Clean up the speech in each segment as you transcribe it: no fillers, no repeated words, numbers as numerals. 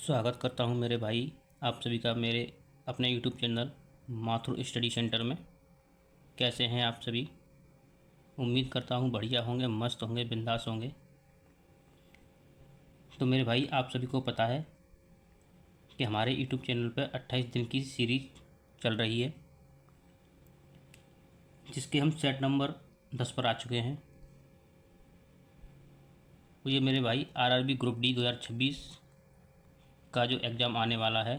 स्वागत करता हूं मेरे भाई आप सभी का मेरे अपने YouTube channel Mathur study centre में। कैसे हैं आप सभी? उम्मीद करता हूं बढ़िया होंगे, मस्त होंगे, बिंदास होंगे। तो मेरे भाई आप सभी को पता है कि हमारे यूट्यूब चैनल पर 28 दिन की सीरीज चल रही है, जिसके हम सेट नंबर 10 पर आ चुके हैं। तो ये मेरे भाई आरआरबी ग्रुप डी 2026 का जो एग्ज़ाम आने वाला है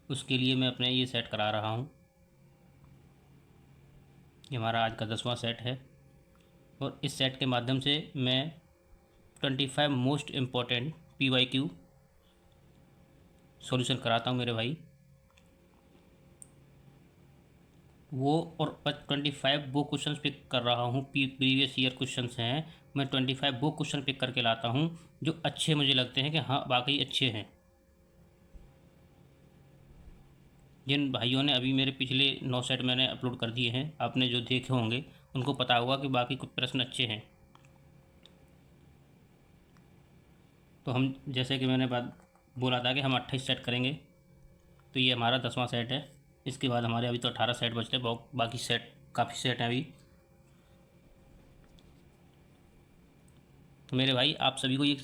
उसके लिए मैं अपने ये सेट करा रहा हूँ। ये हमारा आज का 10वां सेट है और इस सेट के माध्यम से मैं 25 मोस्ट इम्पॉर्टेंट PYQ सॉल्यूशन कराता हूँ मेरे भाई। वो और 25 वो क्वेश्चंस पिक कर रहा हूँ, प्रीवियस ईयर क्वेश्चंस हैं। मैं 25 वो क्वेश्चन पिक करके लाता हूँ जो अच्छे मुझे लगते हैं कि हाँ वाकई अच्छे हैं। जिन भाइयों ने अभी मेरे पिछले 9 सेट मैंने अपलोड कर दिए हैं, आपने जो देखे होंगे उनको पता होगा कि बाकी कुछ प्रश्न अच्छे हैं। तो हम जैसे कि मैंने बात बोला था कि हम 28 सेट करेंगे, तो ये हमारा 10वां सेट है। इसके बाद हमारे अभी तो 18 सेट बचते हैं, बाकी सेट काफ़ी सेट हैं अभी। तो मेरे भाई आप सभी को ये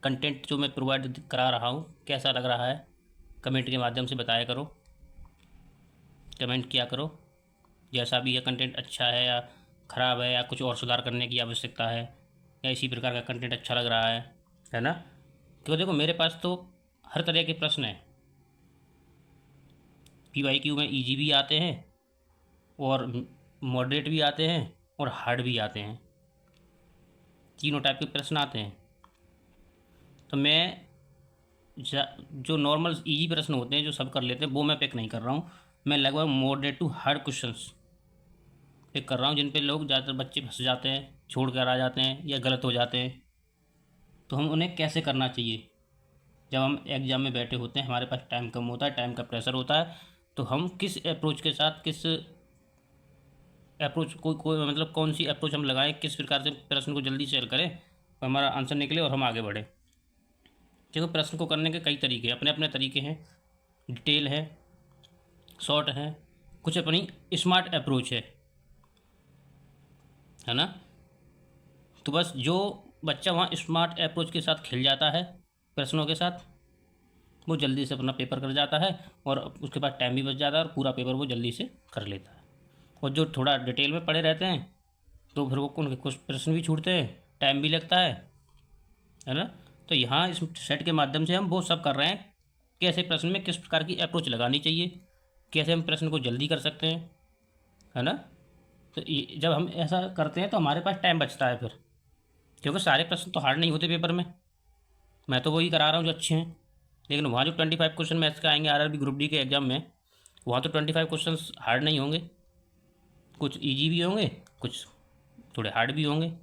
कंटेंट जो मैं प्रोवाइड करा रहा हूँ कैसा लग रहा है, कमेंट के माध्यम से बताया करो, कमेंट किया करो। जैसा भी यह कंटेंट अच्छा है या ख़राब है या कुछ और सुधार करने की आवश्यकता है या इसी प्रकार का कंटेंट अच्छा लग रहा है ना। क्योंकि देखो मेरे पास तो हर तरह के प्रश्न हैं। PYQ में इजी भी आते हैं और मॉडरेट भी आते हैं और हार्ड भी आते हैं, तीनों टाइप के प्रश्न आते हैं। तो मैं जो नॉर्मल इजी प्रश्न होते हैं जो सब कर लेते हैं वो मैं पिक नहीं कर रहा हूँ। मैं लगभग moderate to hard questions pick कर रहा हूँ, जिन पे लोग ज़्यादातर बच्चे फंस जाते हैं, छोड़ कर आ जाते हैं या गलत हो जाते हैं। तो हम उन्हें कैसे करना चाहिए, जब हम एग्ज़ाम में बैठे होते हैं, हमारे पास टाइम कम होता है, टाइम का प्रेशर होता है, तो हम किस अप्रोच के साथ किस अप्रोच कोई मतलब कौन सी अप्रोच हम लगाएं, किस प्रकार से प्रश्न को जल्दी से हल करें तो हमारा आंसर निकले और हम आगे बढ़ें। क्योंकि प्रश्न को करने के कई तरीके, अपने अपने तरीके हैं, डिटेल है, शॉर्ट है, कुछ अपनी स्मार्ट अप्रोच है ना। तो बस जो बच्चा वहाँ स्मार्ट अप्रोच के साथ खिल जाता है प्रश्नों के साथ, वो जल्दी से अपना पेपर कर जाता है और उसके पास टाइम भी बच जाता है और पूरा पेपर वो जल्दी से कर लेता है। और जो थोड़ा डिटेल में पढ़े रहते हैं तो फिर वो उनके कुछ प्रश्न भी छूटते हैं, टाइम भी लगता है ना। तो यहाँ इस सेट के माध्यम से हम वो सब कर रहे हैं, कैसे प्रश्न में किस प्रकार की अप्रोच लगानी चाहिए, कैसे हम प्रश्न को जल्दी कर सकते हैं, है ना। तो जब हम ऐसा करते हैं तो हमारे पास टाइम बचता है फिर, क्योंकि सारे प्रश्न तो हार्ड नहीं होते पेपर में। मैं तो वही करा रहा हूँ जो अच्छे हैं, लेकिन वहाँ जो 25 क्वेश्चन मैथ्स के आएंगे आरआरबी ग्रुप डी के एग्जाम में, वहाँ तो 25 क्वेश्चन हार्ड नहीं होंगे, कुछ ईजी भी होंगे, कुछ थोड़े हार्ड भी होंगे,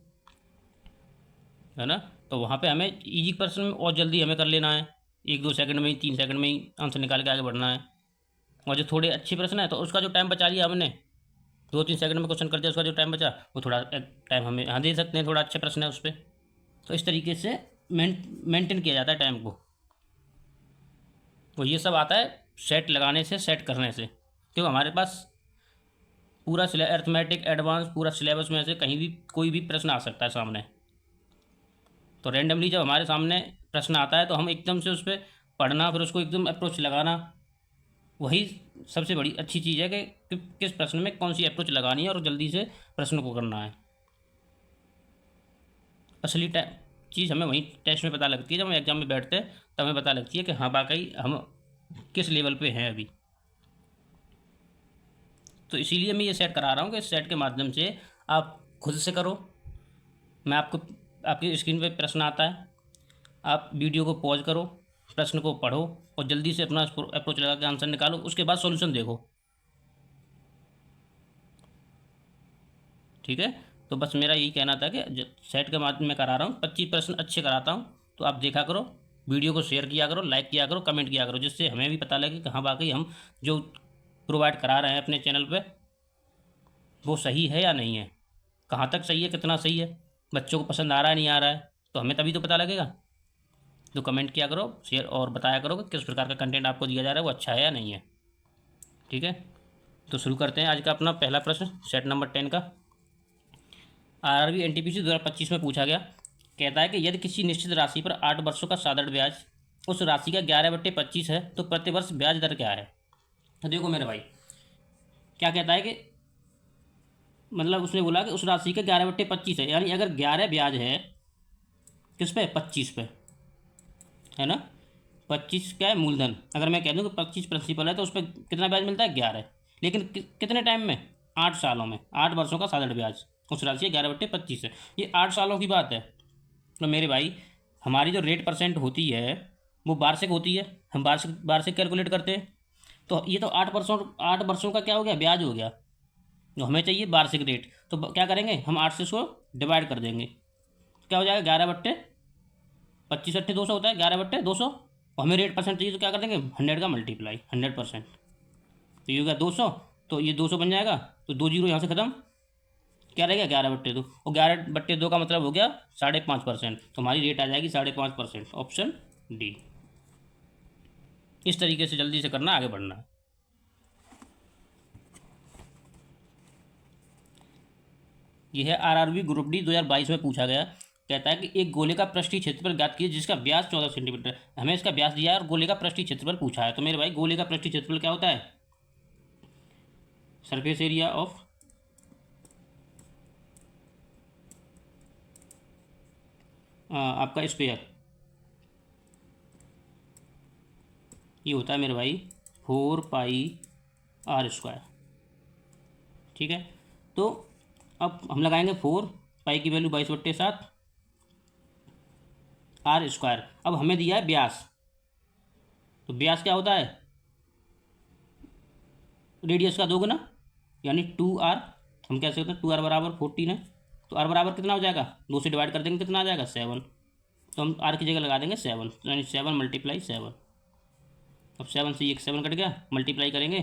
है ना। तो वहाँ पे हमें ईजी प्रश्न में और जल्दी हमें कर लेना है, 1-2 सेकंड में ही, 3 सेकंड में ही आंसर निकाल के आगे बढ़ना है। और जो थोड़े अच्छे प्रश्न है तो उसका जो टाइम बचा लिया हमने, 2-3 सेकंड में क्वेश्चन कर दिया, उसका जो टाइम बचा वो थोड़ा टाइम हमें यहाँ दे सकते हैं, थोड़ा अच्छा प्रश्न है उस पर। तो इस तरीके से मेंटेन किया जाता है टाइम को। तो ये सब आता है सेट लगाने से, सेट करने से। क्योंकि हमारे पास पूरा अर्थमेटिक एडवांस पूरा सिलेबस में से कहीं भी कोई भी प्रश्न आ सकता है सामने। तो रैंडमली जब हमारे सामने प्रश्न आता है तो हम एकदम से उस पर पढ़ना, फिर उसको एकदम अप्रोच लगाना, वही सबसे बड़ी अच्छी चीज़ है कि किस प्रश्न में कौन सी अप्रोच लगानी है और जल्दी से प्रश्न को करना है। असली चीज़ हमें वहीं टेस्ट में पता लगती है, जब हम एग्ज़ाम में बैठते हैं तब हमें पता लगती है कि हाँ वाकई हम किस लेवल पे हैं अभी। तो इसीलिए मैं ये सेट करा रहा हूँ कि इस सेट के माध्यम से आप खुद से करो। मैं आपको आपकी स्क्रीन पे प्रश्न आता है, आप वीडियो को पॉज करो, प्रश्न को पढ़ो और जल्दी से अपना अप्रोच लगा के आंसर निकालो, उसके बाद सॉल्यूशन देखो। ठीक है। तो बस मेरा यही कहना था कि सेट के माध्यम में करा रहा हूँ, 25 प्रश्न अच्छे कराता हूँ, तो आप देखा करो, वीडियो को शेयर किया करो, लाइक किया करो, कमेंट किया करो, जिससे हमें भी पता लगे कि हाँ वाकई हम जो प्रोवाइड करा रहे हैं अपने चैनल पे वो सही है या नहीं है, कहाँ तक सही है, कितना सही है, बच्चों को पसंद आ रहा है नहीं आ रहा है, तो हमें तभी तो पता लगेगा। तो कमेंट किया करो, शेयर और बताया करो कि किस प्रकार का कंटेंट आपको दिया जा रहा है वो अच्छा है या नहीं है। ठीक है, तो शुरू करते हैं आज का अपना पहला प्रश्न सेट नंबर 10 का। आरआरबी एनटीपीसी 2025 में पूछा गया, कहता है कि यदि किसी निश्चित राशि पर 8 वर्षों का साधारण ब्याज उस राशि का 11/25 है तो प्रतिवर्ष ब्याज दर क्या है। तो देखो मेरे भाई, क्या कहता है कि मतलब उसने बोला कि उस राशि का 11/25 है, यानी अगर 11 ब्याज है किस पे, 25 पे, है ना। 25 क्या है, मूलधन। अगर मैं कह दूँ कि 25 प्रिंसिपल है तो उस पर कितना ब्याज मिलता है, 11। लेकिन कितने टाइम में, 8 सालों में, 8 वर्षों का साधारण ब्याज उस राशि 11/25 है। ये 8 सालों की बात है। तो मेरे भाई, हमारी जो रेट परसेंट होती है वो वार्षिक होती है, हम वार्षिक वार्षिक कैलकुलेट करते हैं। तो ये तो 8 वर्षों का क्या हो गया, ब्याज हो गया। जो हमें चाहिए वार्षिक रेट, तो क्या करेंगे हम, 8 से इसको डिवाइड कर देंगे, क्या हो जाएगा, 11/25 अट्ठे 200 होता है, 11/200। और हमें रेट परसेंट चाहिए तो क्या कर देंगे, 100 का मल्टीप्लाई 100%। तो ये हो गया 200, तो ये 200 बन जाएगा, तो 2 जीरो यहाँ से खत्म, क्या रहेगा 11/2। और 11/2 का मतलब हो गया 5.5%। तो हमारी रेट आ जाएगी 5.5%, ऑप्शन डी। इस तरीके से जल्दी से करना, आगे बढ़ना है। यह है आरआरबी ग्रुप डी 2022 में पूछा गया, कहता है कि एक गोले का पृष्ठीय क्षेत्रफल ज्ञात कीजिए जिसका व्यास 14 सेंटीमीटर। हमें इसका व्यास दिया है और गोले का पृष्ठीय क्षेत्रफल पूछा है। तो मेरे भाई, गोले का पृष्ठीय क्षेत्रफल क्या होता है, सरफेस एरिया ऑफ आपका स्पेयर, ये होता है मेरे भाई 4πr²। ठीक है, तो अब हम लगाएंगे 4, पाई की वैल्यू 22/7, r²। अब हमें दिया है व्यास, तो व्यास क्या होता है, रेडियस का दोगुना, यानी 2r। हम कह सकते हैं 2r बराबर 14 है। तो r बराबर कितना हो जाएगा, 2 से डिवाइड कर देंगे, कितना आ जाएगा 7। तो हम r की जगह लगा देंगे 7, यानी 7 × 7। अब 7 से 7 कट गया, मल्टीप्लाई करेंगे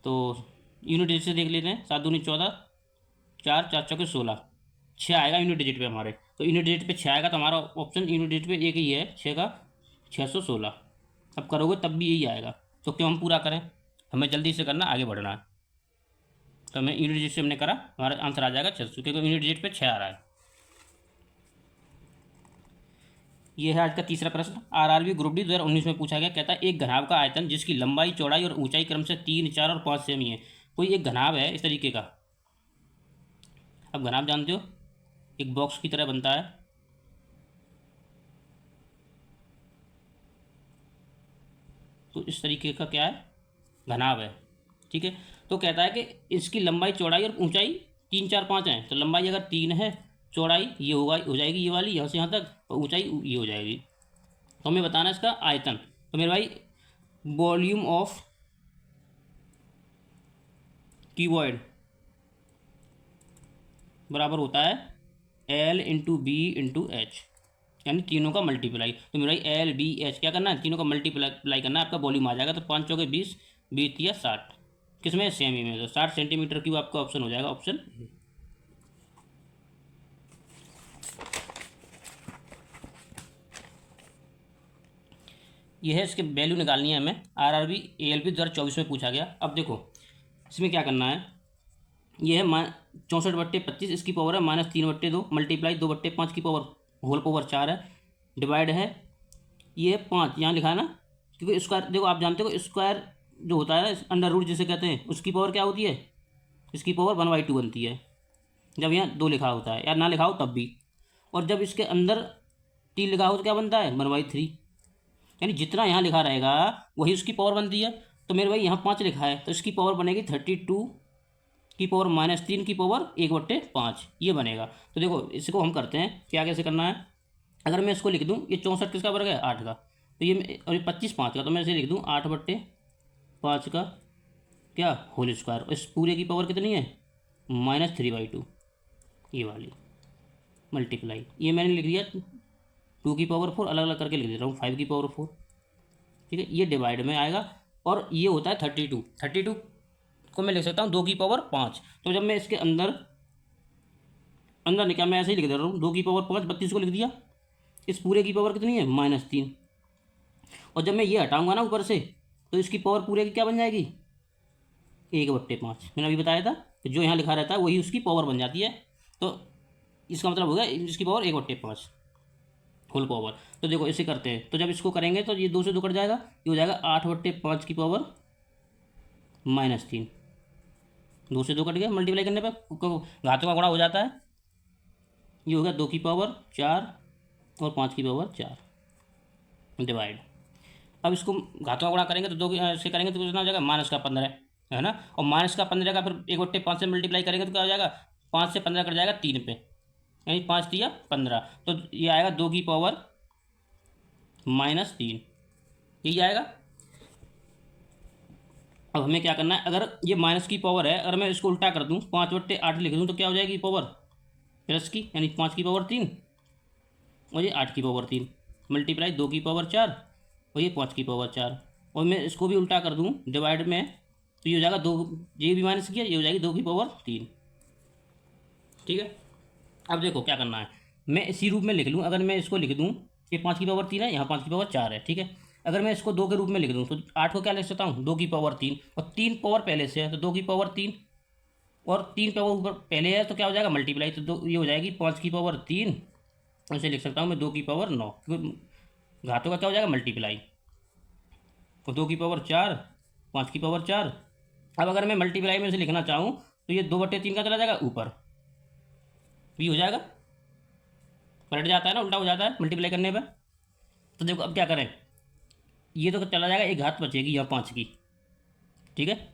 तो यूनिट डिजिट से देख लेते हैं, 7 दूनी 14, 4 4 चौके 16, 6 आएगा यूनिट डिजिट पे हमारे। तो यूनिट डिजिट पे 6 आएगा, तो हमारा ऑप्शन यूनिट डिजिट पे एक ही है, 6 का 616। अब करोगे तब भी यही आएगा, तो क्यों हम पूरा करें, हमें जल्दी से करना, आगे बढ़ना है। तो हमें यूनिट डिजिट से हमने करा, हमारा आंसर आ जाएगा 600, क्योंकि यूनिट डिजिट पे 6 आ रहा है। ये है आज का तीसरा प्रश्न, आरआरबी ग्रुप डी 2019 में पूछा गया, कहता है एक घनाभ का आयतन जिसकी लंबाई, चौड़ाई और ऊंचाई क्रम से 3, 4 और 5 सेमी है। कोई एक घनाभ है इस तरीके का। अब घनाभ जानते हो, एक बॉक्स की तरह बनता है, तो इस तरीके का क्या है, घनाभ है। ठीक है, तो कहता है कि इसकी लंबाई, चौड़ाई और ऊंचाई 3, 4, 5 है। तो लंबाई अगर 3 है, चौड़ाई ये होगा, हो जाएगी ये वाली यहाँ से यहाँ तक, और ऊंचाई ये हो जाएगी। तो हमें बताना है इसका आयतन। तो मेरे भाई, वॉल्यूम ऑफ क्यूबॉइड बराबर होता है L/B/H, यानी तीनों का मल्टीप्लाई। तो मेरा LBH क्या करना है, तीनों का मल्टीप्लाई करना है, आपका वॉल्यूम आ जाएगा। तो 5 चौके 20, 20 या 60, किस में, सेमी में। तो 60 सेंटीमीटर क्यूब आपका ऑप्शन हो जाएगा, ऑप्शन। यह है, इसके वैल्यू निकालनी है हमें। आरआरबी ALP 2024 में पूछा गया। अब देखो इसमें क्या करना है, यह है 64/25, इसकी पावर है -3/2, मल्टीप्लाई 2/5 की पावर होल पावर 4 है, डिवाइड है ये 5 यहाँ लिखा है ना, क्योंकि स्क्वायर, देखो आप जानते हो स्क्वायर जो होता है ना, अंडर रूट जिसे कहते हैं, उसकी पावर क्या होती है, इसकी पावर 1/2 बनती है, जब यहाँ 2 लिखा होता है, या ना लिखा हो तब भी। और जब इसके अंदर 3 लिखा हो तो क्या बनता है, 1/3। यानी जितना यहाँ लिखा रहेगा वही उसकी पावर बनती है। तो मेरे भाई यहाँ 5 लिखा है, तो इसकी पावर बनेगी 32 की पावर -3 की पावर 1/5, ये बनेगा। तो देखो इसको हम करते हैं क्या, कैसे करना है। अगर मैं इसको लिख दूँ, ये 64 किसका वर्ग है, 8 का, तो ये और ये 25 5 का, तो मैं इसे लिख दूँ 8/5 का क्या, होल स्क्वायर। इस पूरे की पावर कितनी है, -3/2, ये वाली मल्टीप्लाई, ये मैंने लिख दिया 2 की पावर 4, अलग अलग करके लिख दे रहा हूँ 5 की पावर 4। ठीक है, ये डिवाइड में आएगा, और ये होता है 32 को मैं लिख सकता हूँ 2 की पावर 5। तो जब मैं इसके अंदर अंदर क्या, मैं ऐसे ही लिख दे रहा हूँ 2 की पावर 5, 32 को लिख दिया, इस पूरे की पावर कितनी है -3। और जब मैं ये हटाऊंगा ना ऊपर से तो इसकी पावर पूरे की क्या बन जाएगी 1/5। मैंने अभी बताया था तो जो यहाँ लिखा रहता है वही उसकी पावर बन जाती है। तो इसका मतलब होगा इसकी पावर 1/5 होल पावर। तो देखो इसे करते हैं तो जब इसको करेंगे तो ये 2 से 2 कट जाएगा, ये हो जाएगा 8/5 की पावर -3। 2 से 2 कट गया, मल्टीप्लाई करने पर घातों का गुणा हो जाता है। ये हो गया 2 की पावर 4 और 5 की पावर 4 डिवाइड। अब इसको घातों का गुणा करेंगे तो 2 से करेंगे तो कितना हो जाएगा -15 है ना। और -15 का फिर 1/5 से मल्टीप्लाई करेंगे तो क्या हो जाएगा 5 से 15 कट जाएगा 3 पे, यानी 5 दिया 15। तो ये आएगा 2 की पावर -3, यही आएगा। अब हमें क्या करना है, अगर ये माइनस की पावर है, अगर मैं इसको उल्टा कर दूँ 5/8 लिख दूँ तो क्या हो जाएगी पावर प्लस की, यानी 5 की पावर 3 और ये 8 की पावर 3 मल्टीप्लाई 2 की पावर 4 और ये 5 की पावर 4। और मैं इसको भी उल्टा कर दूँ डिवाइड में तो ये हो जाएगा 2, ये भी माइनस किया, ये हो जाएगी 2 की पावर 3। ठीक है। अब देखो क्या करना है, मैं इसी रूप में लिख लूँ। अगर मैं इसको लिख दूँ ये 5 की पावर 3 है, यहाँ 5 की पावर 4 है, ठीक है। अगर मैं इसको 2 के रूप में लिख दूँ तो 8 को क्या लिख सकता हूँ 2 की पावर 3 और 3 पावर पहले से है तो 2 की पावर 3 और 3 पावर ऊपर पहले है तो क्या हो जाएगा मल्टीप्लाई, तो 2 ये हो जाएगी 5 की पावर 3। ऐसे लिख सकता हूँ मैं 2 की पावर 9, क्योंकि घातों का क्या हो जाएगा मल्टीप्लाई। तो 2 की पावर 4 5 की पावर 4। अब अगर मैं मल्टीप्लाई में से लिखना चाहूँ तो ये 2/3 का चला जाएगा ऊपर, ये हो जाएगा, पलट जाता है ना, उल्टा हो जाता है मल्टीप्लाई करने पर। तो देखो अब क्या करें, ये तो चला जाएगा, एक घात बचेगी यहाँ 5 की, ठीक है।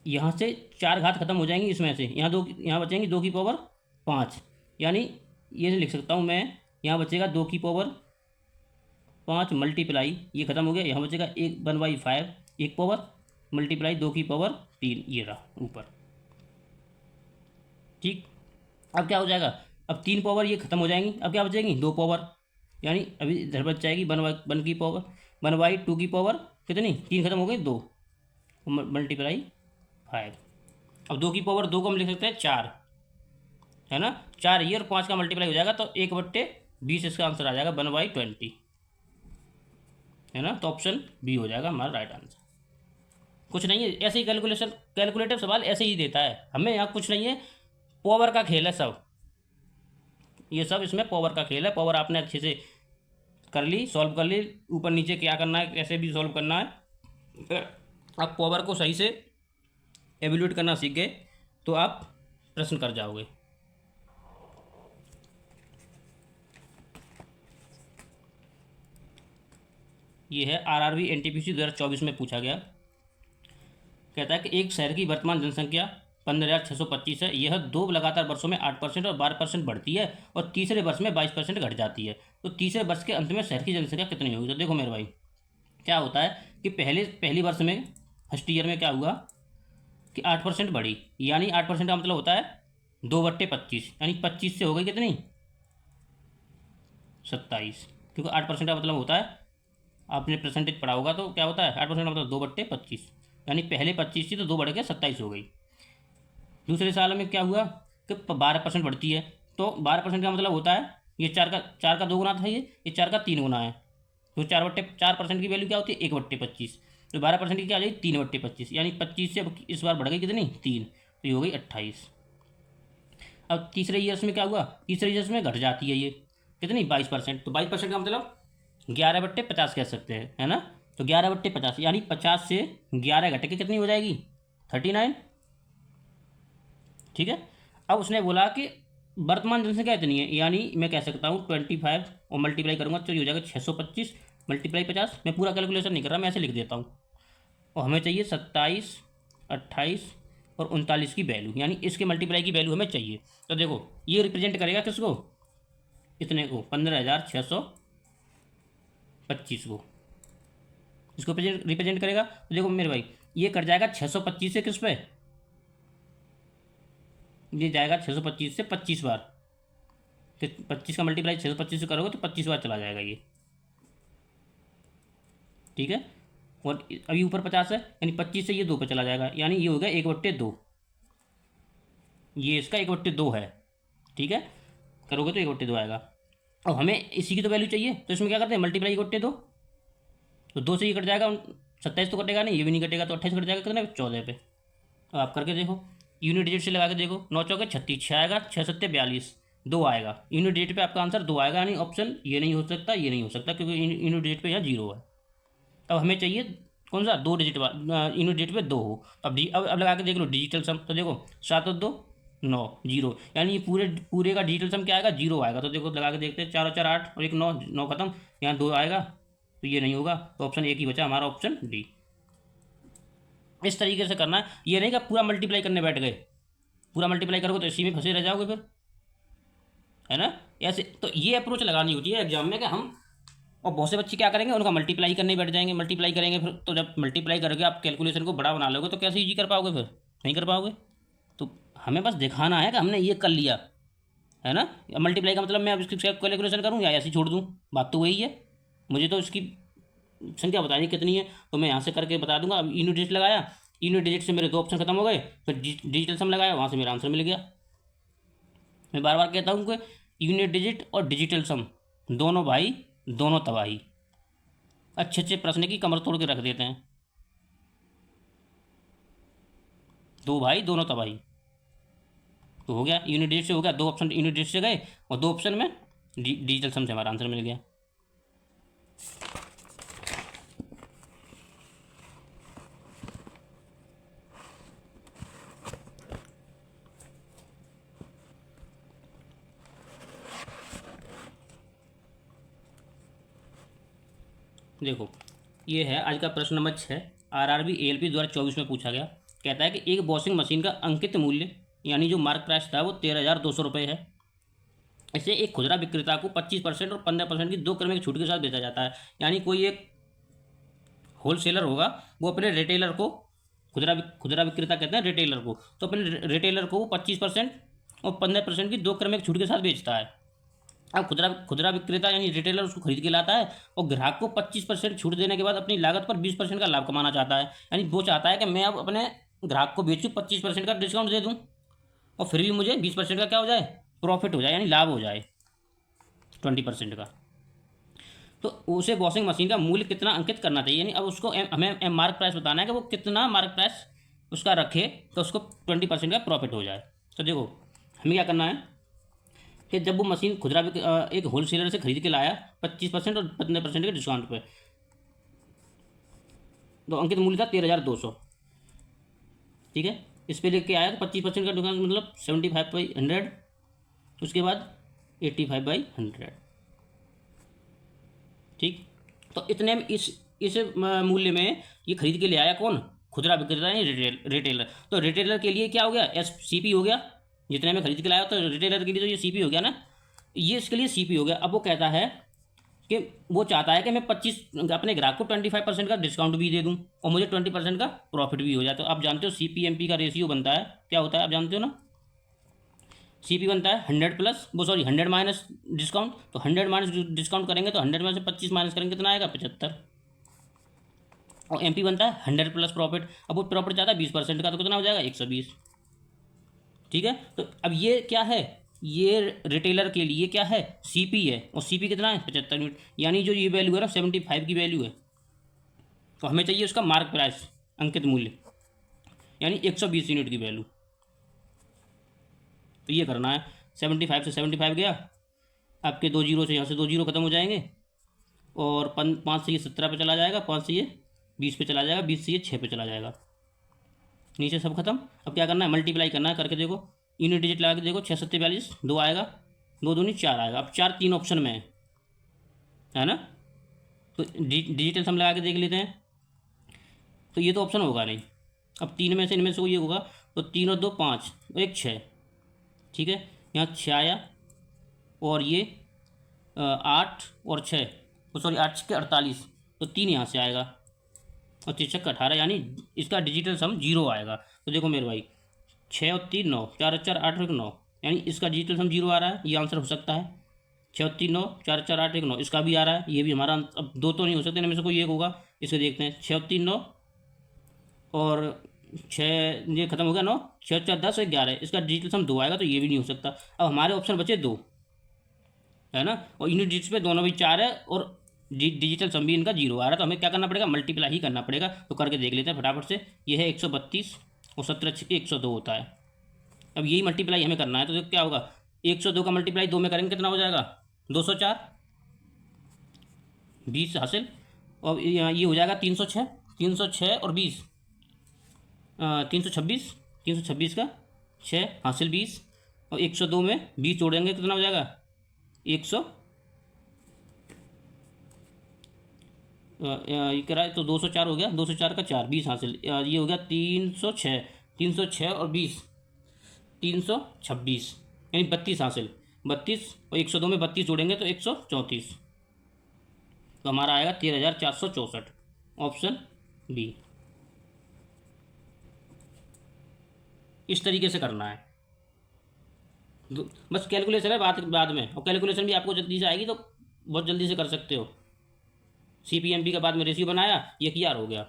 यहाँ से 4 घात खत्म हो जाएंगी, इसमें से यहाँ 2, यहाँ बचेंगी 2 की पावर 5, यानी ये लिख सकता हूँ मैं, यहाँ बचेगा 2 की पावर 5 मल्टीप्लाई, ये खत्म हो गया, यहाँ बचेगा 1/5 एक पावर मल्टीप्लाई 2 की पावर 3, ये रहा ऊपर। ठीक। अब क्या हो जाएगा, अब 3 पावर ये खत्म हो जाएंगी, अब क्या बचेंगी 2 पावर, यानी अभी इधर बच जाएगी 1 की पावर 1/2 की पावर कितनी 3 खत्म हो गई 2 मल्टीप्लाई 5। अब 2 की पावर 2 को हम लिख सकते हैं 4, है ना। 4 ये और 5 का मल्टीप्लाई हो जाएगा तो 1/20 इसका आंसर आ जाएगा 1/20, है ना। तो ऑप्शन बी हो जाएगा हमारा राइट आंसर। कुछ नहीं है, ऐसे ही कैलकुलेटिव सवाल ऐसे ही देता है हमें, यहाँ कुछ नहीं है, पावर का खेल है सब, ये सब इसमें पावर का खेल है। पावर आपने अच्छे से कर ली, सॉल्व कर ली, ऊपर नीचे क्या करना है कैसे भी सॉल्व करना है। आप पावर को सही से एवेल्यूएट करना सीख गए तो आप प्रश्न कर जाओगे। ये है आरआरबी एनटीपीसी 2024 में पूछा गया। कहता है कि एक शहर की वर्तमान जनसंख्या 15,625 है, यह 2 लगातार वर्षों में 8% और 12% बढ़ती है और तीसरे वर्ष में 22% घट जाती है। तो तीसरे वर्ष के अंत में शहर की जनसंख्या कितनी होगी। तो देखो मेरे भाई क्या होता है कि पहली वर्ष में फर्स्ट ईयर में क्या हुआ कि 8% बढ़ी, यानी 8% का मतलब होता है 2/25, यानी 25 से हो गई कितनी 27, क्योंकि 8% का मतलब होता है, आपने परसेंटेज पढ़ा होगा तो क्या होता है 8% का मतलब 2/25, यानी पहले 25 थी तो 2 बढ़ के 27 हो गई। दूसरे साल में क्या हुआ कि 12% बढ़ती है, तो 12% का मतलब होता है ये 4 का 2 गुना था, ये 4 का 3 गुना है, तो 4% की वैल्यू क्या होती है 1/25, तो 12% की क्या आ जाएगी 3/25, यानी 25 से इस बार बढ़ गई कितनी 3, तो ये हो गई 28। अब तीसरे ईयर्स में क्या हुआ, तीसरे ईयर्स में घट जाती है ये कितनी 22%, तो 22% का मतलब 11/50 कह सकते हैं, है ना। तो 11/50 यानी 50 से 11 घट के कितनी हो जाएगी 39, ठीक है। अब उसने बोला कि वर्तमान जनसंख्या इतनी है, यानी मैं कह सकता हूँ 25 और मल्टीप्लाई करूँगा तो ये हो जाएगा 625 मल्टीप्लाई 50। मैं पूरा कैलकुलेशन नहीं कर रहा, मैं ऐसे लिख देता हूँ। और हमें चाहिए 27, 28 और 39 की वैल्यू, यानी इसके मल्टीप्लाई की वैल्यू हमें चाहिए। तो देखो ये रिप्रेजेंट करेगा किसको, इतने को 15,625 को, इसको रिप्रेजेंट करेगा। तो देखो मेरे भाई ये कट जाएगा 625 से किस पे, ये जाएगा 625 से 25 बार, फिर 25 का मल्टीप्लाई 625 से करोगे तो 25 बार चला जाएगा ये, ठीक है। और अभी ऊपर 50 है, यानी 25 से ये 2 पे चला जाएगा, यानी ये हो गया 1/2, ये इसका 1/2 है, ठीक है। करोगे तो 1/2 आएगा। और हमें इसी की तो वैल्यू चाहिए, तो इसमें क्या करते हैं, मल्टीप्लाई करते दो, तो 2 से ये कट जाएगा, 27 तो कटेगा नहीं, ये भी नहीं कटेगा, तो 28 कट जाएगा कितने पे, 14 पे। अब आप करके देखो, यूनिट डिजिट से लगा के देखो, 9 चौके 36, 6 आएगा, 6 सत्ते 42, 2 आएगा, यूनिट डिजिट पे आपका आंसर 2 आएगा, यानी ऑप्शन ये नहीं हो सकता, ये नहीं हो सकता, क्योंकि यूनिट डिजिट पे यहाँ 0 है। अब हमें चाहिए कौन सा, 2 डिजिट यूनिट डिजिट पे 2 हो। अब लगा के देख लो डिजिटल सम, तो देखो 7 और 2 9, 0, यानी ये पूरे पूरे का डिजिटल सम क्या आएगा, 0 आएगा। तो देखो लगा के देखते हैं, 4 और 4 8 और एक 9, 9 खत्म, यहाँ 2 आएगा, तो ये नहीं होगा, तो ऑप्शन एक ही बचा हमारा, ऑप्शन डी। इस तरीके से करना है, ये नहीं कि पूरा मल्टीप्लाई करने बैठ गए, पूरा मल्टीप्लाई करोगे तो इसी में फंसे रह जाओगे फिर, है ना। ऐसे तो ये अप्रोच लगानी होती है एग्जाम में कि हम, और बहुत से बच्चे क्या करेंगे, उनका मल्टीप्लाई करने बैठ जाएंगे, मल्टीप्लाई करेंगे फिर, तो जब मल्टीप्लाई करके आप कैलकुलेशन को बड़ा बना लोगे तो कैसे ईजी कर पाओगे, फिर नहीं कर पाओगे। तो हमें बस दिखाना है कि हमने ये कर लिया, है ना। मल्टीप्लाई का मतलब मैं अब इसकी कैलकुलेशन करूँ या ऐसे ही छोड़ दूँ, बात तो वही है। मुझे तो इसकी संख्या बतानी कितनी है, तो मैं यहाँ से करके बता दूंगा। अब यूनिट डिजिट लगाया, यूनिट डिजिट से मेरे 2 ऑप्शन खत्म हो गए, फिर डिजिटल सम लगाया, वहाँ से मेरा आंसर मिल गया। मैं बार बार कहता हूँ कि यूनिट डिजिट और डिजिटल सम दोनों भाई, दोनों तबाही। अच्छे अच्छे प्रश्न की कमर तोड़ के रख देते हैं, 2 भाई दोनों तबाही। तो हो गया, यूनिट डिजिट से हो गया, 2 ऑप्शन यूनिट डिजिट से गए, और 2 ऑप्शन में डिजिटल सम से हमारा आंसर मिल गया। देखो, ये है आज का प्रश्न नंबर 6, आरआरबी एएलपी 2024 में पूछा गया। कहता है कि एक वॉशिंग मशीन का अंकित मूल्य, यानी जो मार्क प्राइस था, वो 13,200 रुपये है। इसे एक खुदरा विक्रेता को 25% और 15% की 2 क्रम की छूट के साथ बेचा जाता है। यानी कोई एक होलसेलर होगा, वो अपने रिटेलर को, खुदरा विक्रेता कहते हैं रिटेलर को, तो अपने रिटेलर को वो 25% और 15% की 2 क्रम की छूट के साथ बेचता है। अब खुदरा खुदरा विक्रेता यानी रिटेलर उसको खरीद के लाता है, और ग्राहक को 25% छूट देने के बाद अपनी लागत पर 20% का लाभ कमाना चाहता है। यानी वो चाहता है कि मैं अब अपने ग्राहक को बेचूँ, 25% का डिस्काउंट दे दूँ, और फिर भी मुझे 20% का क्या हो जाए, प्रॉफिट हो जाए, यानी लाभ हो जाए 20% का। तो उसे वॉशिंग मशीन का मूल्य कितना अंकित करना चाहिए, यानी अब उसको हमें मार्क प्राइस बताना है कि वो कितना मार्क प्राइस उसका रखे तो उसको 20% का प्रॉफिट हो जाए। तो देखो हमें क्या करना है कि जब वो मशीन एक होलसेलर से खरीद के लाया 25% और 15% के डिस्काउंट पे, तो अंकित मूल्य था 13,200, ठीक है। इस पे लेके आया तो 25% का डिस्काउंट मतलब 75/100, उसके बाद 85/100, ठीक। तो इतने में इस मूल्य में ये खरीद के ले आया कौन, खुदरा विक्रेता यानी रिटेलर। तो रिटेलर के लिए क्या हो गया, SCP हो गया, जितने में खरीद के लाया, तो रिटेलर के लिए तो ये CP हो गया ना, ये इसके लिए CP हो गया। अब वो कहता है कि वो चाहता है कि मैं 25 अपने ग्राहक को 25% का डिस्काउंट भी दे दूं, और मुझे 20% का प्रॉफिट भी हो जाए। तो आप जानते हो CP/MP का रेशियो बनता है, क्या होता है आप जानते हो ना। CP बनता है 100 प्लस, वो सॉरी 100 माइनस डिस्काउंट, तो 100 माइनस डिस्काउंट करेंगे तो 100 में से 25 माइनस करेंगे कितना आएगा, 75। और MP बनता है 100 प्लस प्रॉफिट, अब वो प्रॉफिट चाहता है 20% का, तो कितना हो जाएगा, 120, ठीक है। तो अब ये क्या है, ये रिटेलर के लिए क्या है, CP है, और CP कितना है, 75 यूनिट, यानी जो ये वैल्यू है ना 75 की वैल्यू है। तो हमें चाहिए उसका मार्क प्राइस, अंकित मूल्य, यानी 120 यूनिट की वैल्यू। तो ये करना है, 75 से 75 गया, आपके 2 जीरो से यहाँ से 2 जीरो खत्म हो जाएंगे, और 5 से ये 17 पे चला जाएगा, 5 से ये 20 पे चला जाएगा, 20 से ये 6 पे चला जाएगा, नीचे सब खत्म। अब क्या करना है, मल्टीप्लाई करना है, करके देखो, यूनिट डिजिट लगा के देखो, 6 सत्ते 42, 2 आएगा, 2 दूनी 4 आएगा। अब 4 3 ऑप्शन में है ना, तो डिजिटल सम लगा के देख लेते हैं, तो ये तो ऑप्शन होगा नहीं। अब 3 में से इनमें से कोई एक होगा, तो 3 और 2 5 और 1 6, ठीक है। यहाँ 6 आया, और ये 8 और 6, तो सॉरी 8 के 48, तो 3 यहाँ से आएगा, और 3 का 18, यानी इसका डिजिटल सम 0 आएगा। तो देखो मेरे भाई, 6 और 3 9, 4 और 4 8 और 1 9, यानी इसका डिजिटल सम 0 आ रहा है, ये आंसर हो सकता है। 6 और 3 9, 4 4 8 1 9, इसका भी आ रहा है, ये भी हमारा। अब 2 तो नहीं हो सकते, इनमें से कोई एक होगा, इसे देखते हैं। 6 और 3 9, और 6, ये खत्म हो गया 9, 6 4 10 और 11, इसका डिजिटल सम 2 आएगा, तो ये भी नहीं हो सकता। अब हमारे ऑप्शन बचे 2, है ना। और यूनिट डिजिट्स पे दोनों भी 4 है और डिजिटल सम भी इनका 0 आ रहा है, तो हमें क्या करना पड़ेगा, मल्टीप्लाई ही करना पड़ेगा। तो करके देख लेते हैं फटाफट से। ये है 132 और 17 छिके 102 होता है। अब यही मल्टीप्लाई हमें करना है, तो क्या होगा, 102 का मल्टीप्लाई 2 में करेंगे कितना हो जाएगा, 204, 20 हासिल। और ये हो जाएगा 306, 306 और 20, 326, 326 का 6 हासिल 20, और 102 में 20 जोड़ेंगे कितना हो जाएगा, 100, ये करा है तो 204 हो गया, 204 का 4, 20 हासिल। ये हो गया 306, 306 और 20, 326, यानी 32 हासिल। 32 और 102 में 32 जोड़ेंगे तो 134, तो हमारा आएगा 13,464, ऑप्शन बी। इस तरीके से करना है। बस कैलकुलेशन है बाद बाद में, और कैलकुलेशन भी आपको जल्दी से आएगी तो बहुत जल्दी से कर सकते हो। CPMP का बाद में रेशियो बनाया, ये किया हो गया।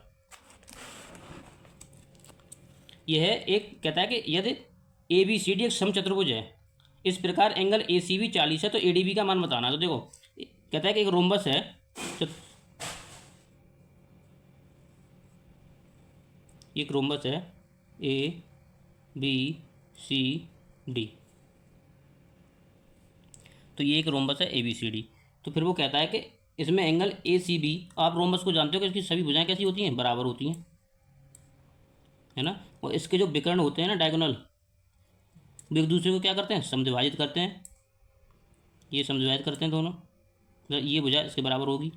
यह है एक, कहता है कि यदि ABCD एक समचतुर्भुज है, इस प्रकार एंगल ACB 40 है, तो ADB का मान बताना। तो देखो कहता है कि एक रोम्बस है, एक रोम्बस है ABCD, तो ये एक रोम्बस है ABCD। तो फिर वो कहता है कि इसमें एंगल ACB, आप रोम्बस को जानते हो कि इसकी सभी भुजाएं कैसी होती हैं, बराबर होती हैं, है ना। और इसके जो विकर्ण होते हैं ना, डायगोनल, वो एक दूसरे को क्या करते हैं, समद्विभाजित करते हैं। ये समद्विभाजित करते हैं दोनों, तो ये भुजा इसके बराबर होगी,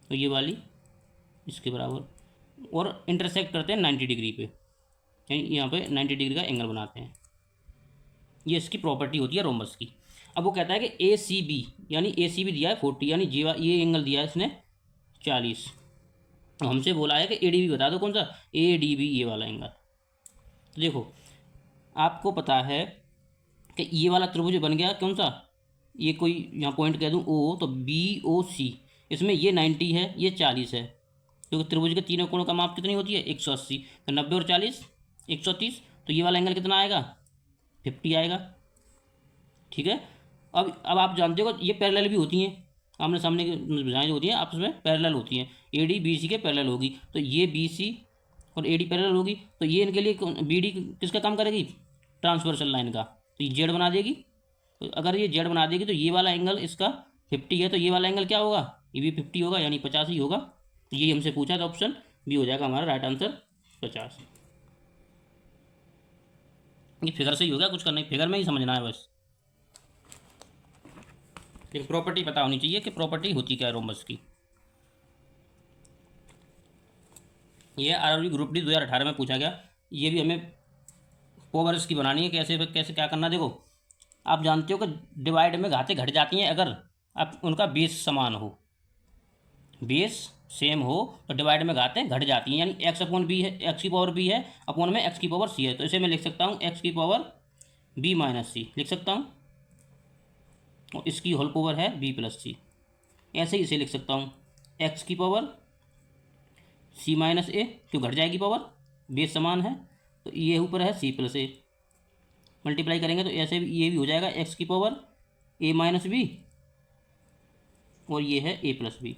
तो ये वाली इसके बराबर, और इंटरसेक्ट करते हैं 90 डिग्री पे, यानी यहाँ पे 90 डिग्री का एंगल बनाते हैं। ये इसकी प्रॉपर्टी होती है रोम्बस की। अब वो कहता है कि ACB, यानी ACB दिया है 40, यानी ये एंगल दिया है इसने 40। तो हमसे बोला है कि ADB बता दो कौन सा, ADB ये वाला एंगल। तो देखो आपको पता है कि ये वाला त्रिभुज बन गया कौन सा, ये कोई यहाँ पॉइंट कह दूँ O, तो BOC, इसमें ये 90 है, ये 40 है, क्योंकि तो त्रिभुज के तीनों कोणों का माप कितनी होती है, 180, तो 90 और 40 130, तो ये वाला एंगल कितना आएगा, 50 आएगा। ठीक है। अब आप जानते हो ये पैरेलल भी होती हैं, आमने सामने की भुजाएं जो होती हैं आपस में पैरेलल होती हैं, AD BC के पैरेलल होगी, तो ये BC और AD पैरेलल होगी, तो ये इनके लिए BD किसका काम करेगी, ट्रांसवर्सल लाइन का, तो ये जेड बना देगी। तो अगर ये जेड बना देगी तो ये वाला एंगल इसका 50 है, तो ये वाला एंगल क्या होगा, ये भी 50 होगा, यानी 50 ही होगा। तो ये हमसे पूछा, तो ऑप्शन बी हो जाएगा हमारा राइट आंसर, 50। ये फिगर से ही होगा, कुछ करना, फिगर में ही समझना है बस, लेकिन प्रॉपर्टी पता होनी चाहिए कि प्रॉपर्टी होती क्या है रोम्बस की। ये RRB ग्रुप डी 2018 में पूछा गया। ये भी हमें पोवर्स की बनानी है, कैसे कैसे क्या करना। देखो आप जानते हो कि डिवाइड में घातें घट जाती हैं अगर आप उनका बेस समान हो, बेस सेम हो तो डिवाइड में घातें घट जाती हैं, यानी x/b है, x की पावर b है, अपॉन में x की पावर c है, तो इसे मैं लिख सकता हूँ x की पावर b माइनस सी लिख सकता हूँ, और इसकी होल पावर है b प्लस सी। ऐसे ही इसे लिख सकता हूँ x की पावर c माइनस ए, क्यों घट जाएगी पावर, बेस समान है, तो ये ऊपर है c प्लस ए, मल्टीप्लाई करेंगे तो ऐसे भी ये भी हो जाएगा x की पावर a माइनस बी, और ये है a प्लस बी।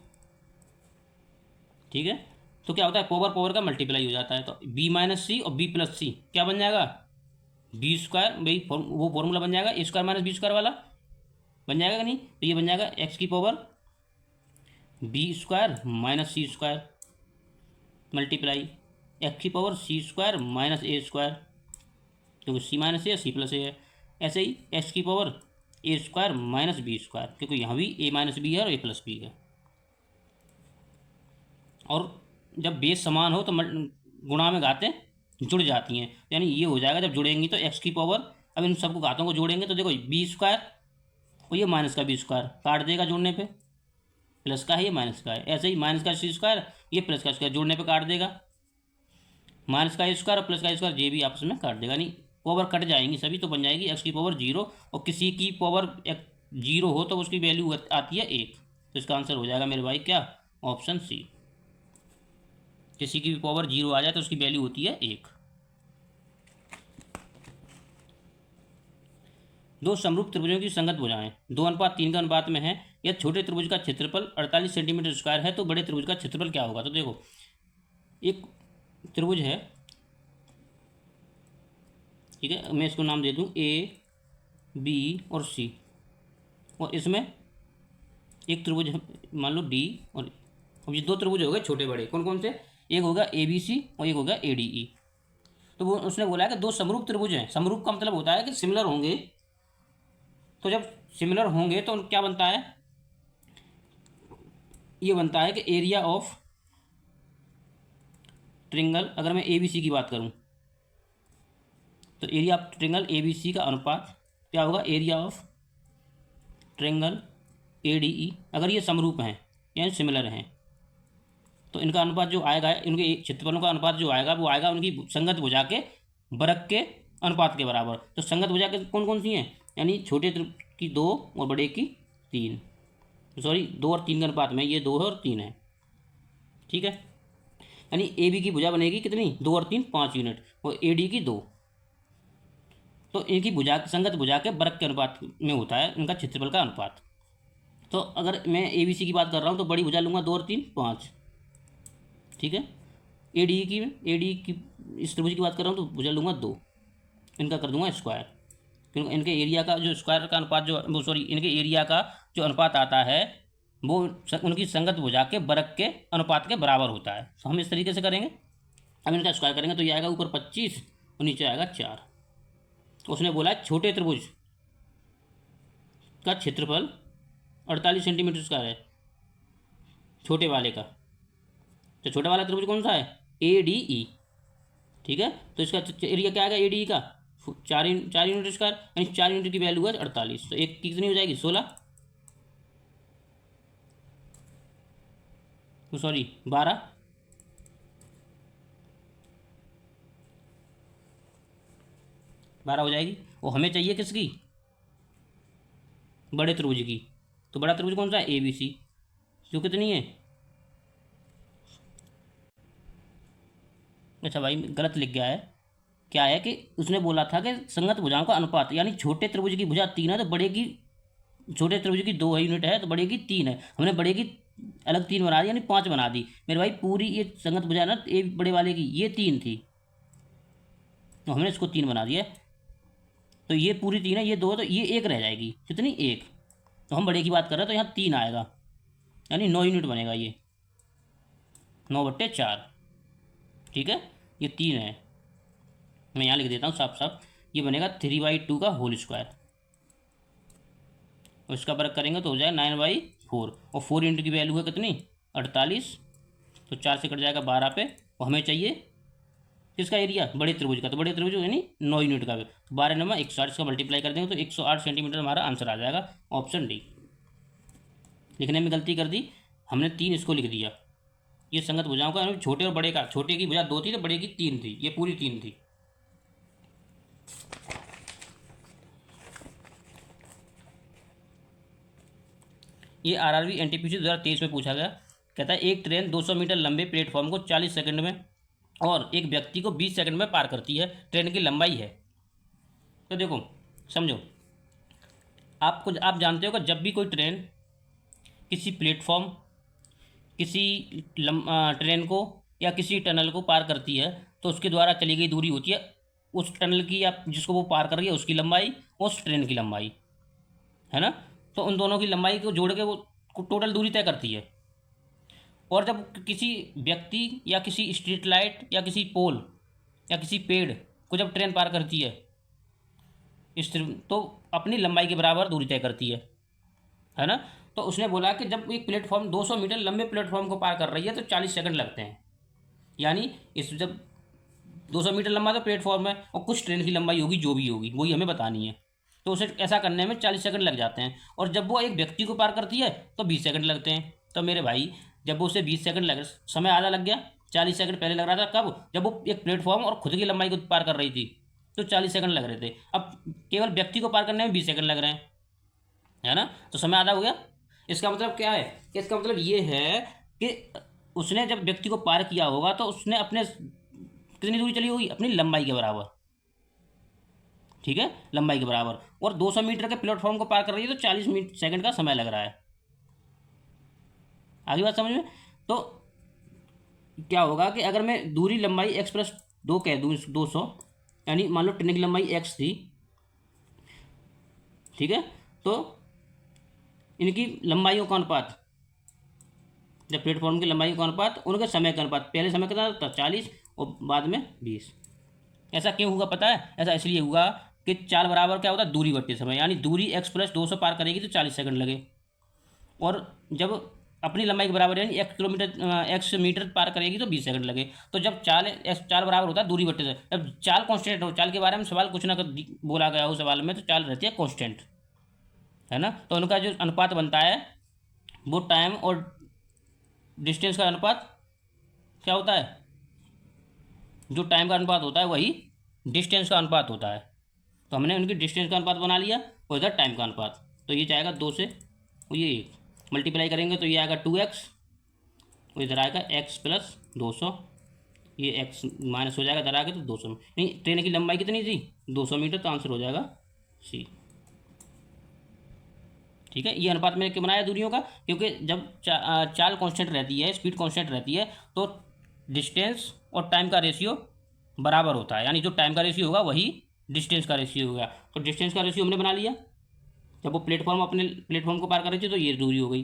ठीक है। तो क्या होता है, पावर पावर का मल्टीप्लाई हो जाता है, तो b माइनस सी और b प्लस सी क्या बन जाएगा, बी स्क्वायर, भाई वो फॉर्मूला बन जाएगा a² माइनस बी स्क्वायर वाला, बन जाएगा कि नहीं, तो ये बन जाएगा x की power b² minus c² multiply x की पावर c² माइनस a², क्योंकि c माइनस ए सी प्लस ए है। ऐसे ही x की पावर a² माइनस b², क्योंकि यहाँ भी a माइनस बी है और a प्लस बी है। और जब बेस समान हो तो गुणा में घातें जुड़ जाती हैं, यानी ये हो जाएगा जब जुड़ेंगी तो x की पावर, अब इन सबको घातों को जोड़ेंगे तो देखो b² और ये माइनस का b² काट देगा जोड़ने पे, प्लस का है ये माइनस का है। ऐसे ही माइनस का c², ये प्लस का स्क्वायर जोड़ने पे काट देगा, माइनस का a² और प्लस का a² ये भी आपस में काट देगा, नहीं पावर कट जाएंगी सभी, तो बन जाएगी x की पावर 0, और किसी की पावर 0 हो तो उसकी वैल्यू आती है 1, तो इसका आंसर हो जाएगा मेरे भाई क्या, ऑप्शन सी। किसी की भी पावर 0 आ जाए तो उसकी वैल्यू होती है 1। दो समरूप त्रिभुजों की संगत भुजाएं 2:3 का अनुपात में है। यह छोटे त्रिभुज का क्षेत्रफल 48 सेंटीमीटर स्क्वायर है, तो बड़े त्रिभुज का क्षेत्रफल क्या होगा? तो देखो, एक त्रिभुज है, ठीक है, मैं इसको नाम दे दूं ए, बी और सी, और इसमें एक त्रिभुज है मान लो डी, और अब ये दो त्रिभुज हो गए छोटे बड़े, कौन कौन से? एक होगा ए बी सी और एक होगा ए डी ई। तो वो उसने बोला है कि दो समरूप त्रिभुज हैं। समरूप का मतलब होता है कि सिमिलर होंगे। तो जब सिमिलर होंगे तो क्या बनता है? ये बनता है कि एरिया ऑफ ट्रिंगल, अगर मैं ए बी सी की बात करूं तो area of triangle A B C का अनुपात क्या होगा? Area of triangle A D E. अगर ये समरूप हैं यानी सिमिलर हैं तो इनका अनुपात जो आएगा, इनके क्षेत्रफलों का अनुपात जो आएगा वो आएगा उनकी संगत भुजा के बरक के अनुपात के बराबर। तो संगत भुजा के कौन कौन सी हैं? यानी छोटे की 2 और बड़े की 3, सॉरी 2 और 3 के अनुपात में ये 2 है और 3 है, ठीक है। यानी ए बी की भुजा बनेगी कितनी? 2 और 3 5 यूनिट, और ए डी की 2। तो इनकी भुजा संगत भुजा के बरक के अनुपात में होता है इनका क्षेत्रफल का अनुपात। तो अगर मैं ए बी सी की बात कर रहा हूँ तो बड़ी भुजा लूँगा 2 और 3 5, ठीक है। ए डी की इस त्रिभुज की बात कर रहा हूँ तो भुजा लूँगा 2, इनका कर दूंगा स्क्वायर, क्योंकि इनके एरिया का जो स्क्वायर का अनुपात जो सॉरी इनके एरिया का जो अनुपात आता है वो उनकी संगत भुजा के बरक के अनुपात के बराबर होता है। तो हम इस तरीके से करेंगे। अब इनका स्क्वायर करेंगे तो ये आएगा ऊपर 25 और नीचे आएगा 4। उसने बोला छोटे त्रिभुज का क्षेत्रफल 48 सेंटीमीटर स्क्वायर है, छोटे वाले का। तो छोटा वाला त्रिभुज कौन सा है? ए डी ई, ठीक है। तो इसका एरिया क्या आएगा ए डी ई का? 4 यूनिट स्क्वायर, यानी 4 यूनिट की वैल्यू है 48। तो एक की कितनी हो जाएगी? 16, सॉरी 12, 12 हो जाएगी। और हमें चाहिए किसकी? बड़े त्रिभुज की। तो बड़ा त्रिभुज कौन सा है? ए बी सी, जो कितनी है? अच्छा भाई गलत लिख गया है। क्या है कि उसने बोला था कि संगत भुजाओं का अनुपात, यानी छोटे त्रिभुज की भुजा 3 है तो बड़े की, छोटे त्रिभुज की 2 यूनिट है तो बड़े की 3 है। हमने बड़े की अलग 3 बना दी, यानी 5 बना दी। मेरे भाई पूरी ये संगत भुजा ना ए बड़े वाले की ये 3 थी, तो हमने इसको 3 बना दिया। तो ये पूरी 3 है, ये 2, तो ये 1 रह जाएगी। कितनी? 1। तो हम बड़े की बात कर रहे हैं तो यहाँ 3 आएगा, यानी 9 यूनिट बनेगा ये, 9/4, ठीक है। ये 3 है, मैं यहाँ लिख देता हूँ साफ साफ, ये बनेगा 3/2 का होल स्क्वायर। और इसका वर्ग करेंगे तो हो जाएगा 9/4, और 4 यूनिट की वैल्यू है कितनी? 48। तो 4 से कट जाएगा 12 पे। और हमें चाहिए किसका एरिया? बड़े त्रिभुज का। तो बड़े त्रिभुज यानी 9 यूनिट का, 12 9 108, इसका मल्टीप्लाई कर देंगे तो 108 सेंटीमीटर हमारा आंसर आ जाएगा, ऑप्शन डी। लिखने में गलती कर दी हमने, 3 इसको लिख दिया। ये संगत भुजाओं का छोटे और बड़े का, छोटे की भुजा 2 थी तो बड़े की 3 थी, ये पूरी 3 थी। ये आरआरबी एनटीपीसी 2023 में पूछा गया। कहता है एक ट्रेन 200 मीटर लंबे प्लेटफॉर्म को 40 सेकंड में और एक व्यक्ति को 20 सेकंड में पार करती है। ट्रेन की लंबाई है। तो देखो समझो, आप जानते हो कि जब भी कोई ट्रेन किसी प्लेटफॉर्म, किसी ट्रेन को या किसी टनल को पार करती है तो उसके द्वारा चली गई दूरी होती है उस टनल की या जिसको वो पार कर रही है उसकी लंबाई, उस ट्रेन की लंबाई, है ना। तो उन दोनों की लंबाई को जोड़ के वो टोटल दूरी तय करती है। और जब किसी व्यक्ति या किसी स्ट्रीट लाइट या किसी पोल या किसी पेड़ को जब ट्रेन पार करती है तो अपनी लंबाई के बराबर दूरी तय करती है ना। तो उसने बोला कि जब एक प्लेटफॉर्म 200 मीटर लंबे प्लेटफॉर्म को पार कर रही है तो 40 सेकंड लगते हैं। यानी इस जब 200 मीटर लंबा तो प्लेटफॉर्म है और कुछ ट्रेन की लंबाई होगी जो भी होगी वही हमें बतानी है, तो उसे ऐसा करने में 40 सेकंड लग जाते हैं। और जब वो एक व्यक्ति को पार करती है तो 20 सेकंड लगते हैं। तो मेरे भाई जब वो उसे 20 सेकंड लग, समय आधा लग गया। 40 सेकंड पहले लग रहा था कब? जब वो एक प्लेटफॉर्म और खुद की लंबाई को पार कर रही थी तो 40 सेकंड लग रहे थे। अब केवल व्यक्ति को पार करने में 20 सेकंड लग रहे हैं, है ना। तो समय आधा हो गया। इसका मतलब क्या है? इसका मतलब ये है कि उसने जब व्यक्ति को पार किया होगा तो उसने अपने कितनी दूरी चली होगी? अपनी लंबाई के बराबर, ठीक है, लंबाई के बराबर, और 200 मीटर के प्लेटफॉर्म को पार कर रही है तो 40 मिनट सेकंड का समय लग रहा है। आगे बात समझ में? तो क्या होगा कि अगर मैं दूरी लंबाई x प्लस 2 कह दूँ 200, यानी मान लो ट्रेन की लंबाई x थी, ठीक है, तो इनकी लंबाइयों का अनुपात, जब प्लेटफॉर्म की लंबाई का अनुपात उनके समय का अनुपात, पहले समय कितना था 40 और बाद में 20। ऐसा क्यों हुआ पता है? ऐसा इसलिए हुआ कि चाल बराबर क्या होता है, दूरी बट्टे समय, यानी दूरी x प्लस 200 पार करेगी तो 40 सेकंड लगे, और जब अपनी लंबाई के बराबर यानी 1 मीटर पार करेगी तो 20 सेकंड लगे। तो जब चाल बराबर होता है दूरी बट्टे से, जब चाल कांस्टेंट हो, चाल के बारे में सवाल कुछ ना कुछ बोला गया हो सवाल में, तो चाल रहती है कांस्टेंट, है ना। तो उनका जो अनुपात बनता है वो टाइम और डिस्टेंस का अनुपात क्या होता है, जो टाइम का अनुपात होता है वही डिस्टेंस का अनुपात होता है। तो हमने उनकी डिस्टेंस का अनुपात बना लिया और इधर टाइम का अनुपात, तो ये जाएगा 2 से ये 1 मल्टीप्लाई करेंगे तो ये आएगा 2x, और इधर आएगा x प्लस 200, ये x माइनस हो जाएगा, इधर आगे तो 200 नहीं, ट्रेन की लंबाई कितनी थी 200 मीटर, तो आंसर हो जाएगा सी। ठीक है, ये अनुपात मैंने क्यों बनाया दूरियों का, क्योंकि जब चाल कांस्टेंट रहती है, स्पीड कांस्टेंट रहती है, तो डिस्टेंस और टाइम का रेशियो बराबर होता है, यानी जो टाइम का रेशियो होगा वही डिस्टेंस का रेशियो होगा। तो डिस्टेंस का रेशियो हमने बना लिया, जब वो प्लेटफॉर्म अपने प्लेटफॉर्म को पार कर रही थी तो ये दूरी हो गई,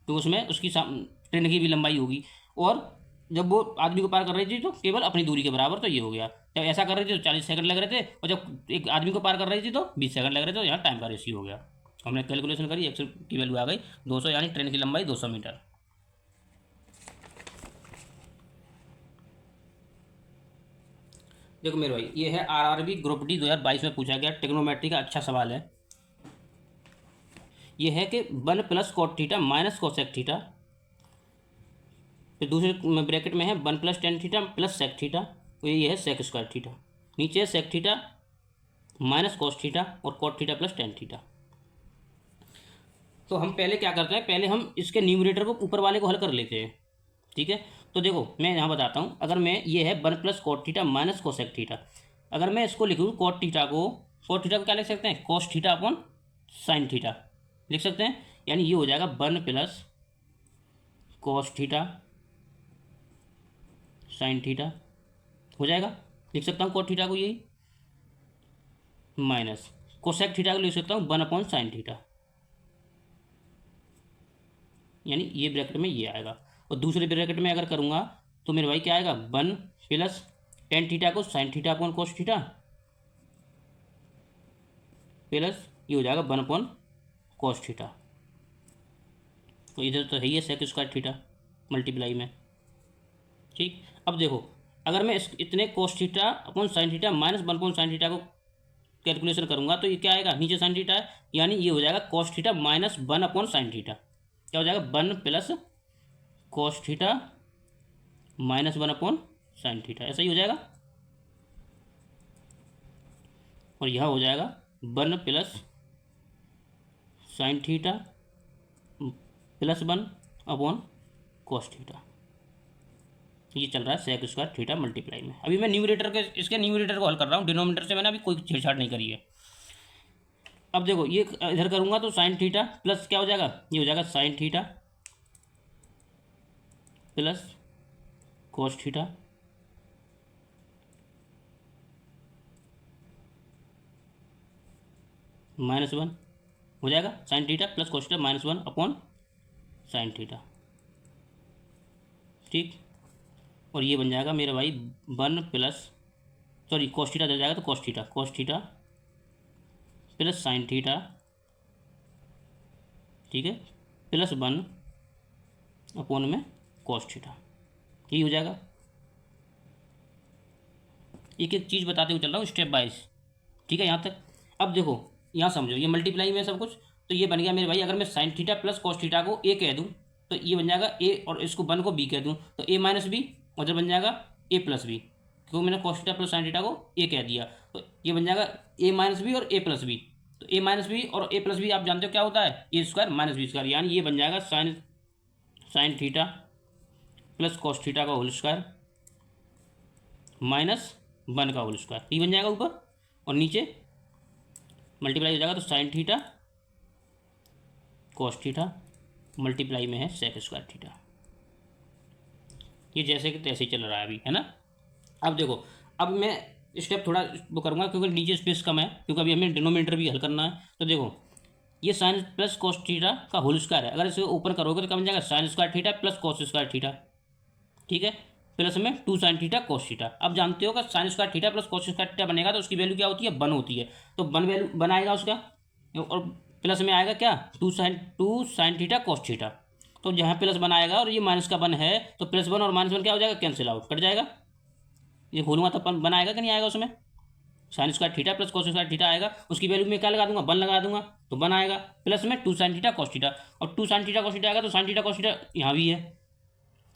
तो उसमें उसकी ट्रेन की भी लंबाई होगी, और जब वो आदमी को पार कर रही थी तो केवल अपनी दूरी के बराबर, तो ये हो गया। जब ऐसा कर रही थी तो 40 सेकंड लग रहे थे, और जब एक आदमी को पार कर रही थी तो 20 सेकंड लग रहे थे, तो यहाँ टाइम का रेशियो हो गया। हमने कैलकुलेशन करी, एक्स की वैल्यू आ गई 200, यानी ट्रेन की लंबाई 200 मीटर। देखो मेरे भाई, ये है आरआरबी ग्रुप डी 2022 में पूछा गया ट्रिग्नोमेट्री का अच्छा सवाल है। ये है कि 1 plus cot theta minus cosec theta, फिर दूसरे ब्रैकेट में है 1 plus tan theta plus sec theta, तो ये है सेक स्क्वायर थीटा, नीचे sec theta minus cos theta और cot theta plus tan theta. तो हम पहले क्या करते हैं, पहले हम इसके न्यूमरेटर को ऊपर वाले को हल कर लेते हैं, ठीक है। तो देखो मैं यहाँ बताता हूँ, अगर मैं ये है 1 plus cot theta minus cosec theta, अगर मैं इसको लिखूँ कॉट थीटा को क्या लिख सकते हैं, cos theta upon sine theta लिख सकते हैं, यानी ये हो जाएगा 1 plus cos theta sine theta हो जाएगा, लिख सकता हूँ कॉट थीटा को यही, माइनस कोसेक थीटा को लिख सकता हूँ 1 अपॉन साइन थीटा, यानी ये ब्रैकेट में ये आएगा। और दूसरे ब्रैकेट में अगर करूँगा तो मेरे भाई क्या आएगा 1 प्लस टेन थीटा को sine theta upon cos theta, plus ये हो जाएगा 1 अपॉन कोस थीटा, तो इधर तो है ही है सेक स्क्वायर थीटा मल्टीप्लाई में। ठीक, अब देखो अगर मैं इस इतने cos theta upon sine theta minus 1 upon sine theta को कैलकुलेशन करूँगा तो ये क्या आएगा, नीचे साइन थीटा है, यानी ये हो जाएगा cos theta minus 1 upon sine theta, क्या हो जाएगा 1 plus cos theta minus 1 upon sine theta, ऐसा ही हो जाएगा। और यह हो जाएगा 1 plus sine theta plus 1 upon cos theta, ये चल रहा है सेक स्क्वायर थीटा मल्टीप्लाई में। अभी मैं न्यूमरेटर के इसके न्यूमरेटर को हल कर रहा हूँ, डिनोमिनेटर से मैंने अभी कोई छेड़छाड़ नहीं करी है। अब देखो ये इधर करूँगा तो साइन थीटा प्लस क्या हो जाएगा, ये हो जाएगा sine theta plus cos theta, -1 हो जाएगा, sine theta plus cos theta -1 upon sine theta, ठीक। और ये बन जाएगा मेरे भाई 1 प्लस सॉरी कोस थीटा दे जाएगा तो cos theta plus sine theta, ठीक है, प्लस 1 अपॉन में कोस थीटा, यही हो जाएगा। एक एक चीज़ बताते हुए चल रहा हूँ स्टेप बाइज, ठीक है यहाँ तक। अब देखो यहाँ समझो ये मल्टीप्लाई में सब कुछ, तो ये बन गया मेरे भाई, अगर मैं sine theta plus cos theta को ए कह दूँ तो ये बन जाएगा ए, और इसको 1 को बी कह दूँ तो ए माइनस बी, और जब बन जाएगा ए प्लस बी, क्योंकि मैंने cos theta plus sine theta को ए कह दिया, तो ये बन जाएगा ए माइनस बी और ए प्लस बी। तो ए माइनस बी और ए प्लस बी आप जानते हो क्या होता है, ए स्क्वायर माइनस बी स्क्वायर, यानी ये बन जाएगा sine theta plus cos theta का होल स्क्वायर -1 का होल स्क्वायर, ये बन जाएगा ऊपर, और नीचे मल्टीप्लाई हो जाएगा तो sine theta cos theta multiply में है सेक स्क्वायर थीटा। ये जैसे कि तैसे ही चल रहा है अभी, है ना। अब देखो, अब मैं स्टेप थोड़ा वो करूँगा क्योंकि नीचे स्पेस कम है, क्योंकि अभी हमें डिनोमिनेटर भी हल करना है। तो देखो, ये साइन प्लस कॉस थीटा का होल स्क्वायर है, अगर इसे ओपन करोगे तो क्या बन जाएगा, sine square theta plus cos square theta, ठीक है, प्लस में 2 साइन थीटा कॉस थीटा। अब जानते हो कि sine square theta plus cos square theta बनेगा तो उसकी वैल्यू क्या होती है, 1 होती है। तो 1 वैल्यू बनाएगा उसका, और प्लस में आएगा क्या, 2 साइन थीटा कॉस थीटा। तो जहाँ प्लस बनाएगा और ये माइनस का 1 है तो +1 और -1 क्या हो जाएगा, कैंसिल आउट, कट जाएगा। ये खोलूंगा तो बनाएगा कि नहीं आएगा, उसमें sine square theta plus cos square theta आएगा, उसकी वैल्यू में क्या लगा दूंगा, 1 लगा दूंगा तो 1 आएगा, प्लस में 2 साइन थीटा कॉस थीटा, और 2 साइन थीटा कॉस थीटा आएगा तो साइन थीटा कॉस थीटा यहाँ भी है,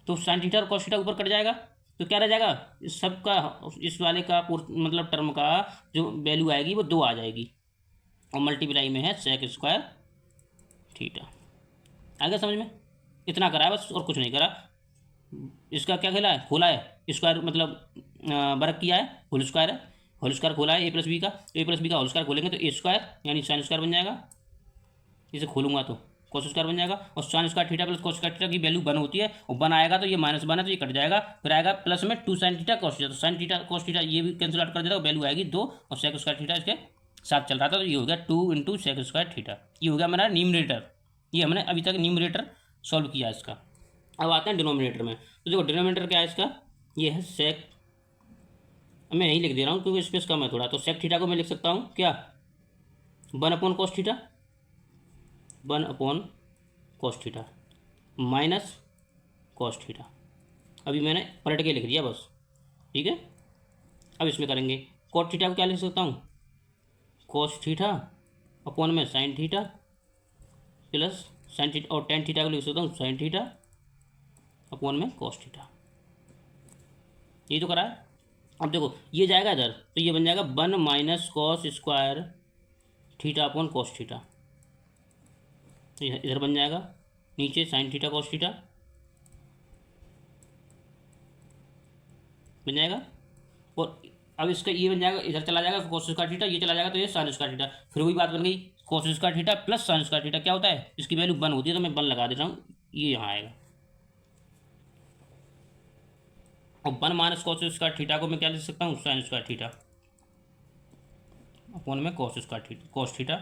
तो साइन थीटा और कॉस थीटा ऊपर कट जाएगा। तो क्या रह जाएगा, इस सब का, इस वाले का मतलब टर्म का जो वैल्यू आएगी वो 2 आ जाएगी, और मल्टीप्लाई में है सेक स्क्वायर थीटा। आ गया समझ में, इतना करा है बस और कुछ नहीं करा। इसका क्या खेला है, खोला है स्क्वायर, मतलब वर्क किया है, होल स्क्वायर है, होल स्क्वायर खोला है a + b का, तो a + b का होल स्क्वायर खोलेंगे तो a स्क्वायर यानी साइन स्क्वायर बन जाएगा, इसे खोलूंगा तो कॉस स्क्वायर बन जाएगा, और sine square theta plus cos square theta की वैल्यू 1 होती है, और 1 आएगा तो ये -1 है तो ये कट जाएगा, फिर आएगा प्लस में 2 साइन थीटा कॉस थीटा, तो साइन थीटा कॉस थीटा ये भी कैंसिल आउट कर देगा, वैल्यू आएगी 2, और सेक स्क्वायर थीटा इसके साथ चल रहा था, तो ये हो गया 2 × सेक स्क्वायर थीटा। ये हो गया हमारा न्यूमरेटर, ये हमने अभी तक न्यूमरेटर सॉल्व किया इसका। अब आते हैं डिनोमिनेटर में। तो देखो डिनोमिनेटर क्या है इसका, ये है सेक, मैं यही लिख दे रहा हूँ क्योंकि स्पेस कम है थोड़ा, तो सेक थीटा को मैं लिख सकता हूँ क्या, 1/cos theta, 1/cos theta minus cos theta. अभी मैंने पलट के लिख दिया बस, ठीक है। अब इसमें करेंगे, कॉट थीटा को क्या लिख सकता हूँ, कॉस थीटा अपॉन में sine theta plus sine theta, और टेन थीटा को लिख सकता हूँ साइन थीटा अपॉन में कॉस थीटा। ये तो करा है। अब देखो ये जाएगा इधर तो ये बन जाएगा 1 - cos square theta upon cos theta, तो इधर बन जाएगा, नीचे साइन थीटा कॉस थीटा बन जाएगा, और अब इसका ये बन जाएगा, इधर चला जाएगा कॉस स्क्वायर थीटा, ये चला जाएगा तो ये साइन स्क्वायर थीटा, फिर वही बात बन गई, cos square theta plus sine square theta क्या होता है, इसकी वैल्यू 1 होती है, तो मैं 1 लगा दे रहा हूँ, ये यहाँ आएगा, और 1 - कॉस स्क्वायर थीटा को मैं क्या लिख सकता हूँ, साइन स्क्वायर थीटा अपॉन में cos square theta, cos theta,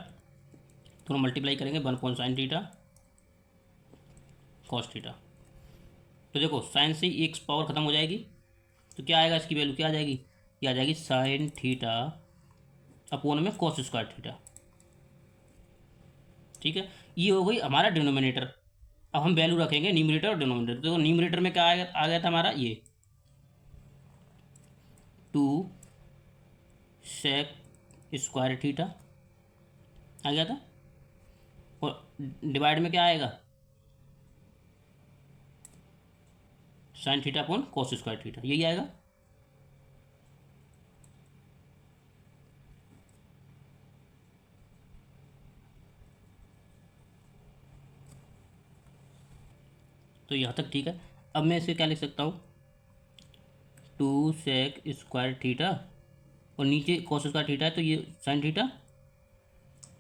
दोनों मल्टीप्लाई करेंगे, 1 साइन थीटा कॉस थीटा। तो देखो साइन से एक पावर खत्म हो जाएगी, तो क्या आएगा, इसकी वैल्यू क्या आ जाएगी, ये आ जाएगी साइन थीटा अपॉन में कॉस स्क्वायर थीटा, ठीक है। ये हो गई हमारा डिनोमिनेटर। अब हम वैल्यू रखेंगे न्यूमरेटर और डिनोमिनेटर। तो न्यूमरेटर में क्या आ गया था हमारा, ये 2 सेक स्क्वायर थीटा आ गया था, और डिवाइड में क्या आएगा, sine theta upon cos square theta, यही आएगा। तो यहाँ तक ठीक है। अब मैं इसे क्या लिख सकता हूँ, 2 सेक स्क्वायर थीटा, और नीचे कॉस स्क्वायर थीटा है तो ये साइन थीटा,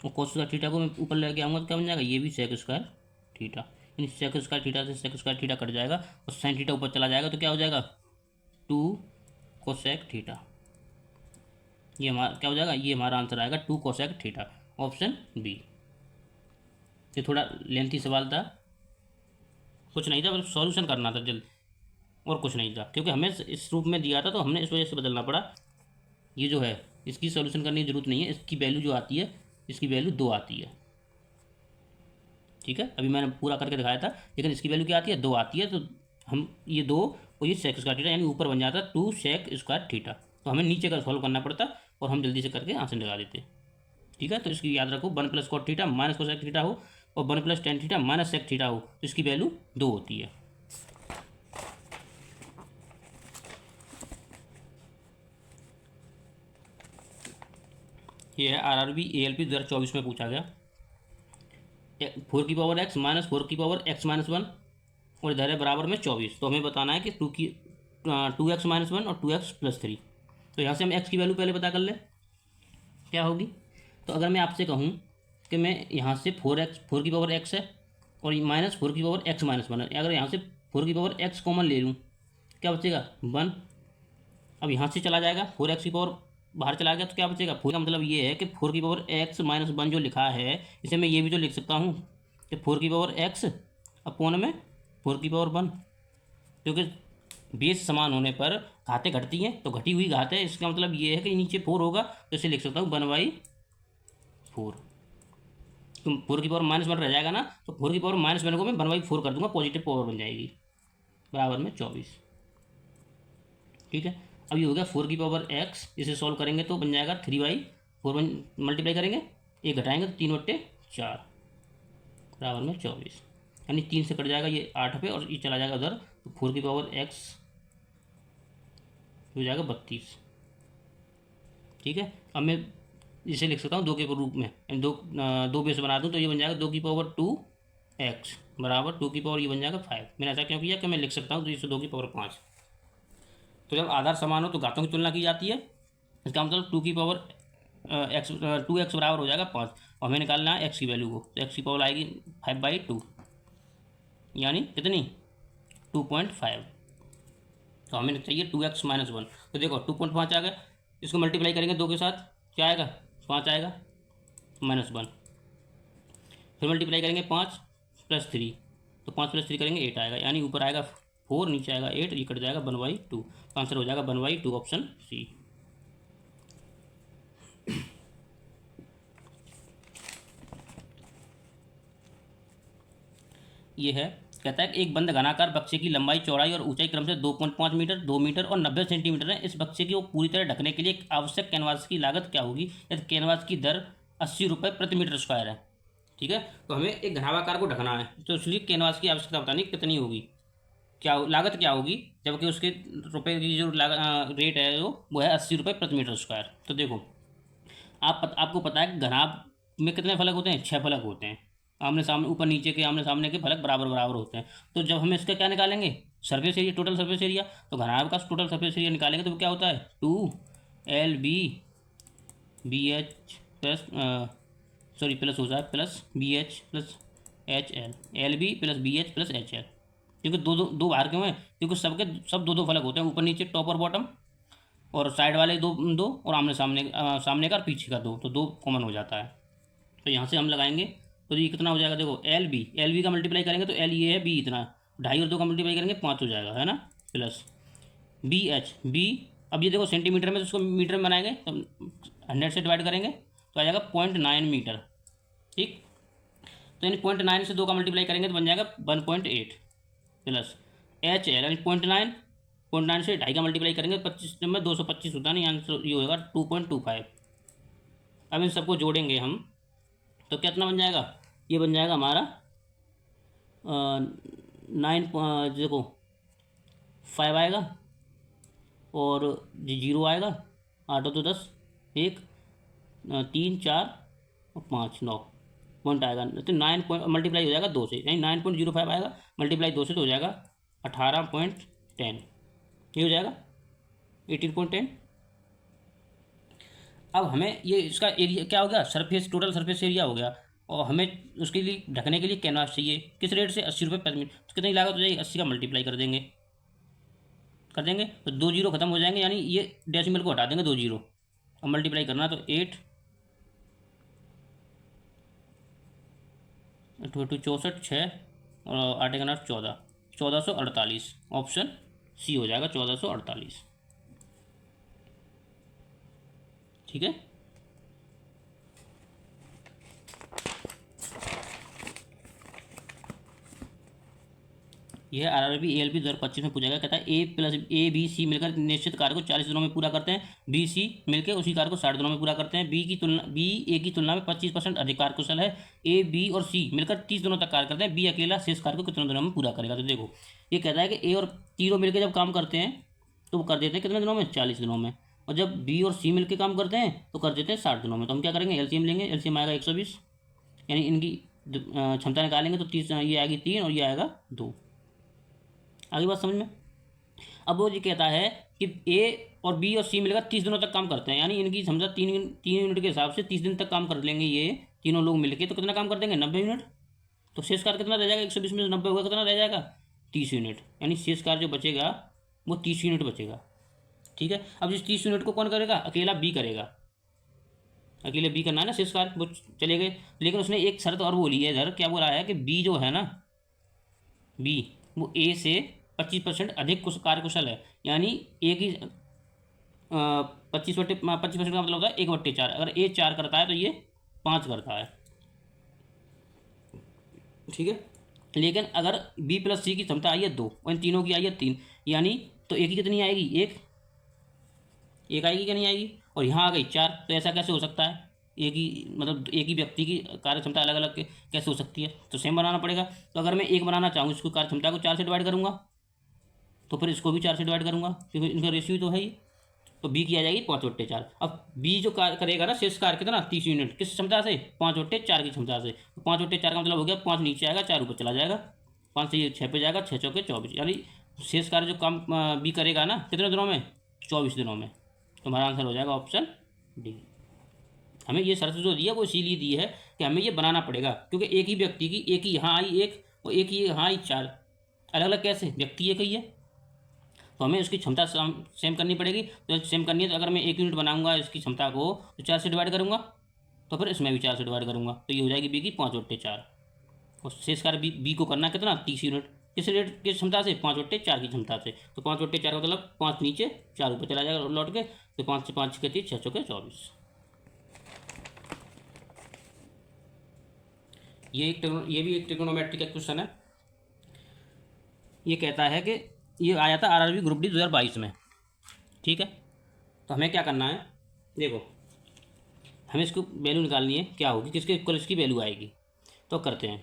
और कॉस स्क्वायर थीटा को मैं ऊपर लेके आऊँगा तो क्या बन जाएगा, ये भी सेक स्क्वायर थीटा, यानी सेक स्क्वायर थीटा से सेक स्क्वायर थीटा कट जाएगा, और साइन थीटा ऊपर चला जाएगा तो क्या हो जाएगा, 2 कोसेक थीटा। ये हमारा क्या हो जाएगा, ये हमारा आंसर आएगा 2 कोसेक थीटा, ऑप्शन बी। ये थोड़ा लेंथी सवाल था, कुछ नहीं था, बस सॉल्यूशन करना था जल्द, और कुछ नहीं था, क्योंकि हमें इस रूप में दिया था तो हमने इस वजह से बदलना पड़ा। ये जो है इसकी सॉल्यूशन करने की जरूरत नहीं है, इसकी वैल्यू जो आती है, इसकी वैल्यू 2 आती है, ठीक है। अभी मैंने पूरा करके दिखाया था, लेकिन इसकी वैल्यू क्या आती है, 2 आती है, तो हम ये 2 और ये सेक स्क्वायर थीटा, यानी ऊपर बन जाता 2 सेक स्क्वायर थीटा, तो हमें नीचे का सॉल्व करना पड़ता और हम जल्दी से करके आंसर लगा देते, ठीक है। तो इसकी याद रखो, 1 + cot theta minus cosec theta हो, और 1 + tan theta minus sec theta हो, तो इसकी वैल्यू 2 होती है। ये है RRB ALP 2024 में पूछा गया, 4 की पावर x माइनस 4 की पावर x माइनस 1, और इधर है बराबर में 24, तो हमें बताना है कि 2x -1 और 2x + 3। तो यहाँ से हम x की वैल्यू पहले पता कर ले, क्या होगी, तो अगर मैं आपसे कहूँ कि मैं यहाँ से 4 की पावर x है और माइनस 4 की पावर x माइनस 1 है, अगर यहाँ से 4 की पावर x कॉमन ले लूँ, क्या बचेगा 1। अब यहाँ से चला जाएगा 4x की पावर बाहर चला गया तो क्या बचेगा 4 का मतलब ये है कि 4 की पावर x माइनस 1 जो लिखा है इसे मैं ये भी तो लिख सकता हूँ कि 4 की पावर x अपॉन में 4 की पावर 1, क्योंकि बेस समान होने पर घातें घटती हैं तो घटी हुई घात है, इसका मतलब ये है कि नीचे 4 होगा तो इसे लिख सकता हूँ 1/4। तो 4 की पावर -1 रह जाएगा ना, तो 4 की पावर -1 को मैं 1/4 कर दूंगा, पॉजिटिव पावर बन जाएगी, बराबर में 24। ठीक है, अब ये हो गया 4 की पावर x, इसे सॉल्व करेंगे तो बन जाएगा 3/4 मल्टीप्लाई करेंगे, एक घटाएंगे तो 3/4 बराबर में 24, यानी 3 से कट जाएगा ये 8 पे और ये चला जाएगा उधर, तो 4 की पावर x हो जाएगा 32। ठीक है, अब मैं इसे लिख सकता हूँ 2 के रूप में, यानी दो बेस बना दूँ तो ये बन जाएगा 2 की पावर 2x बराबर 2 की पावर ये बन जाएगा 5। मैंने ऐसा क्यों किया कि मैं लिख सकता हूँ 2 की पावर 5। तो जब आधार समान हो तो घातों की तुलना की जाती है, इसका मतलब 2 की पावर एक्स 2x बराबर हो जाएगा 5, और हमें निकालना है x की वैल्यू को, तो x की पावर आएगी 5/2 यानी कितनी 2.5, तो हमें चाहिए 2x माइनस 1। तो देखो 2.5 आ गया, इसको मल्टीप्लाई करेंगे 2 के साथ क्या आएगा 5 आएगा -1, फिर मल्टीप्लाई करेंगे 5 + 3, तो 5 + 3 करेंगे 8 आएगा, यानी ऊपर आएगा 4 नीचे आएगा 8, ये कट जाएगा 1/2, आंसर हो जाएगा 1/2 ऑप्शन सी। ये है, कहता है कि एक बंद घनाकार बक्से की लंबाई चौड़ाई और ऊंचाई क्रम से 2.5 मीटर 2 मीटर और 90 सेंटीमीटर है। इस बक्से को पूरी तरह ढकने के लिए आवश्यक कैनवास की लागत क्या होगी यदि कैनवास की दर 80 रुपये प्रति मीटर स्क्वायर है। ठीक है, तो हमें एक घनाकार को ढकना है तो इसलिए कैनवास की आवश्यकता बतानी कितनी होगी, क्या लागत क्या होगी, जबकि उसके रुपये की जो रेट है वो है 80 रुपये प्रति मीटर स्क्वायर। तो देखो आपको पता है कि घनाभ में कितने फलक होते हैं, 6 फलक होते हैं, आमने सामने ऊपर नीचे के आमने सामने के फलक बराबर बराबर होते हैं। तो जब हम इसका क्या निकालेंगे surface area, total surface area, तो घनाभ का टोटल सरफेस एरिया निकालेंगे तो क्या होता है 2LB प्लस प्लस हो जाए plus BH plus HL, LB plus BH plus HL, क्योंकि दो बाहर क्यों है, क्योंकि सब दो फलक होते हैं, ऊपर नीचे टॉप और बॉटम, और साइड वाले दो और आमने सामने का और पीछे का दो, तो 2 कॉमन हो जाता है। तो यहाँ से हम लगाएंगे तो ये कितना हो जाएगा, देखो LB का मल्टीप्लाई करेंगे तो L ये है, B इतना, 2.5 और 2 का मल्टीप्लाई करेंगे 5 हो जाएगा, है ना, प्लस B, अब ये देखो सेंटीमीटर में तो उसको मीटर में बनाएंगे तो 100 से डिवाइड करेंगे तो आ जाएगा 0.9 मीटर। ठीक, तो यानी 0.9 से 2 का मल्टीप्लाई करेंगे तो बन जाएगा 1.8 प्लस HL, यानी 0.9 से 2.5 का मल्टीप्लाई करेंगे 25 में 225 होता नहीं, आंसर ये होगा 2.25। अब इन सबको जोड़ेंगे हम तो कितना बन जाएगा, ये बन जाएगा हमारा 9 देखो 5 आएगा और 0 आएगा, 8 तो 10, 1 3 4 और 5 9 पॉइंट आएगा, तो 9 पॉइंट मल्टीप्लाई हो जाएगा 2 से, यानी 9.05 आएगा, मल्टीप्लाई 2 से तो हो जाएगा 18.10, ये हो जाएगा 18.10। अब हमें ये इसका एरिया क्या हो गया, टोटल सरफेस एरिया हो गया, और हमें उसके लिए ढकने के लिए कैनवास चाहिए, किस रेट से 80 रुपये प्रति मीटर, तो कितनी लागत हो जाएगी 80 का मल्टीप्लाई कर देंगे तो 2 जीरो खत्म हो जाएंगे, यानी ये डेसिमल को हटा देंगे 2 जीरो, अब मल्टीप्लाई करना तो 8 2 64 6 और 8 का 14, 1448 ऑप्शन सी हो जाएगा 1448। ठीक है, यह RRB ALP 2025 में पूछा गया, कहता है A+A B C मिलकर निश्चित कार्य को 40 दिनों में पूरा करते हैं, BC मिलकर उसी कार्य को 60 दिनों में पूरा करते हैं, B A की तुलना में 25% अधिक कार्यकुशल है, A B और C मिलकर 30 दिनों तक कार्य करते हैं, B अकेला शेष कार्य को कितने दिनों में पूरा करेगा। तो देखो ये कहता है कि A और तीनों मिलकर जब काम करते हैं तो वो कर देते हैं कितने दिनों में 40 दिनों में, और जब B और C मिलकर काम करते हैं तो कर देते हैं 60 दिनों में। तो हम क्या करेंगे LCM लेंगे, LCM आएगा 120, यानी इनकी क्षमता निकालेंगे तो 30, ये आएगी 3 और ये आएगा 2। आगे बात समझ में। अब वो ये कहता है कि ए और बी और सी मिलकर 30 दिनों तक काम करते हैं, यानी इनकी समझा 3 यूनिट के हिसाब से 30 दिन तक काम कर लेंगे ये तीनों लोग मिलके, तो कितना काम कर देंगे 90 यूनिट। तो शेष कार्य कितना रह जाएगा, 120 में से 90 होगा, कितना रह जाएगा 30 यूनिट, यानी शेष कार्य जो बचेगा वो 30 यूनिट बचेगा। ठीक है, अब इस 30 यूनिट को कौन करेगा, अकेला बी करेगा, अकेले बी करना है ना शेष कार्य, वो चले गए। लेकिन उसने एक शर्त और बोली है इधर, क्या बोला है कि बी जो है ना, बी वो ए से 25% अधिक कार्यकुशल है, यानी ए की 25% का मतलब होता है 1/4। अगर ए 4 करता है तो ये 5 करता है। ठीक है, लेकिन अगर बी प्लस सी की क्षमता आई है 2 और इन तीनों की आई है 3, यानी तो ए की कितनी आएगी, एक आएगी क्या नहीं आएगी, और यहाँ आ गई 4। तो ऐसा कैसे हो सकता है, एक ही मतलब एक ही व्यक्ति की कार्य क्षमता अलग अलग कैसे हो सकती है, तो सेम बनाना पड़ेगा। तो अगर मैं एक बनाना चाहूँ, इसको कार्य क्षमता को 4 से डिवाइड करूँगा, तो फिर इसको भी 4 से डिवाइड करूँगा, क्योंकि इनका रेशियो तो है ही। तो बी की आ जाएगी 5/4। अब बी जो कार्य करेगा ना शेष कार्य कितना 30 यूनिट, किस क्षमता से, 5/4 की क्षमता से। तो 5/4 का मतलब हो गया 5 नीचे आएगा, 4 ऊपर चला जाएगा, 5 से ये 6 पे जाएगा, 6 चौके 24, यानी शेष कार्य जो काम बी करेगा ना कितने दिनों में, 24 दिनों में। तो हमारा आंसर हो जाएगा ऑप्शन डी। हमें ये शर्त जो दी है वो इसीलिए दी है कि हमें ये बनाना पड़ेगा, क्योंकि एक ही व्यक्ति की, एक ही यहाँ आई एक और एक ही यहाँ आई 4, अलग अलग कैसे, व्यक्ति एक ही है, तो हमें उसकी क्षमता सेम करनी पड़ेगी। तो सेम करनी है तो अगर मैं 1 यूनिट बनाऊंगा इसकी क्षमता को, तो 4 से डिवाइड करूँगा, तो फिर इसमें भी 4 से डिवाइड करूँगा, तो ये हो जाएगी बी की 5/4। और शेष कार्य बी को करना कितना 30 यूनिट, किस रेट की क्षमता से, 5/4 की क्षमता से। तो 5/4 का मतलब 5 नीचे 4 ऊपर चला जाएगा लौट के, तो 5 से 5 कहती है 6 चौके 24। ये भी एक ट्रिग्नोमेट्री का क्वेश्चन है। ये कहता है कि ये आया था आरआरबी ग्रुप डी 2022 में। ठीक है, तो हमें क्या करना है, देखो हमें इसको वैल्यू निकालनी है, क्या होगी, किसके इक्वल इसकी वैल्यू आएगी। तो करते हैं,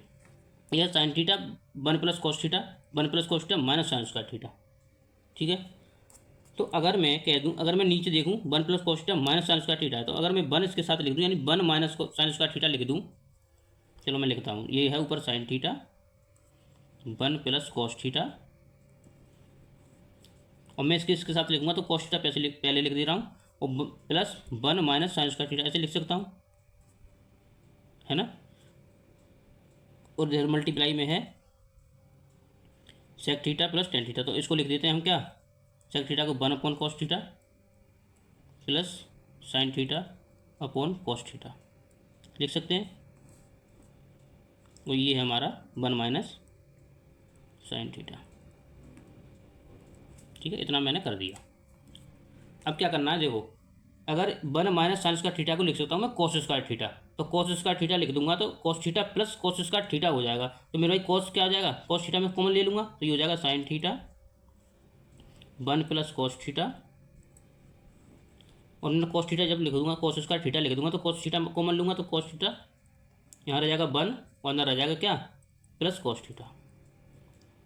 यह sign theta 1 plus cos theta, 1 plus cos theta minus sine square theta. ठीक है, तो अगर मैं कह दूं, अगर मैं नीचे देखूं 1 plus cos theta minus sine square theta है, तो अगर मैं 1 इसके साथ लिख दूं, यानी 1 माइनस साइन स्क्वायर थीटा लिख दूं, चलो मैं लिखता हूँ, ये है ऊपर sign theta 1 plus cos theta, और मैं इसके साथ लिखूंगा तो कॉस थीटा पहले लिख दे रहा हूँ, और plus 1 minus sine square theta ऐसे लिख सकता हूँ, है ना। और इधर मल्टीप्लाई में है sec theta plus tan theta, तो इसको लिख देते हैं हम क्या, सेक थीटा को 1 upon cos theta plus sine theta upon cos theta लिख सकते हैं, और ये है हमारा 1 माइनस साइन थीटा। ठीक है, इतना मैंने कर दिया। अब क्या करना है, देखो अगर 1 माइनस साइन स्क्वायर थीटा को लिख सकता हूँ मैं कॉस स्क्वायर थीटा, तो कॉस स्क्वायर थीटा लिख दूंगा, तो cos theta plus cos square theta हो जाएगा। तो मेरा भाई कॉस क्या आ जाएगा, कॉस थीटा में कॉमन ले लूँगा, तो ये हो जाएगा sign theta 1 plus cos theta, और मैं कॉस थीटा जब लिख दूंगा कॉस स्क्वायर थीटा लिख दूंगा, तो कॉस थीटा कॉमन लूँगा, तो कॉस थीटा यहाँ रह जाएगा 1 और अंदर रह जाएगा क्या प्लस कॉस थीटा।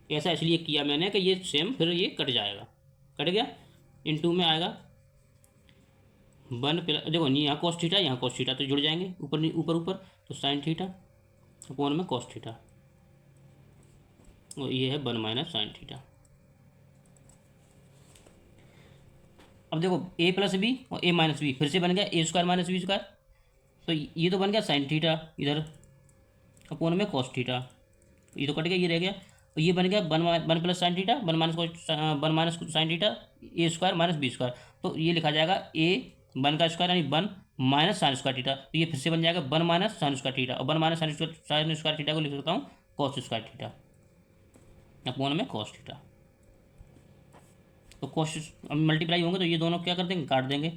ऐसा इसलिए किया मैंने कि ये सेम फिर ये कट जाएगा, कट गया, इनटू में आएगा 1 प्लस, देखो नहीं यहाँ कॉस थीटा यहाँ कॉस थीटा, तो जुड़ जाएंगे ऊपर ऊपर ऊपर, तो साइन थीटा अपॉन में कॉस थीटा, और ये है 1 माइनस साइन थीटा। अब देखो ए प्लस बी और ए माइनस बी फिर से बन गया ए स्क्वायर माइनस बी स्क्वायर, तो ये तो बन गया साइन थीटा इधर अपॉन में कॉस थीटा, ये तो कट गया, ये रह गया, तो ये बन गया 1 plus sine theta 1 minus sine theta A square minus B square. तो ये लिखा जाएगा ए 1 का स्क्वायर यानी 1 माइनस साइन स्क्वायर थीटा, तो ये फिर से बन जाएगा 1 माइनस साइन स्क्वायर थीटा, और 1 माइनस साइन स्क्वायर थीटा को लिख सकता हूँ कॉस स्क्वायर थीटा अपॉन में कॉस थीटा। तो कॉस अब मल्टीप्लाई होंगे तो ये दोनों क्या कर देंगे, काट देंगे,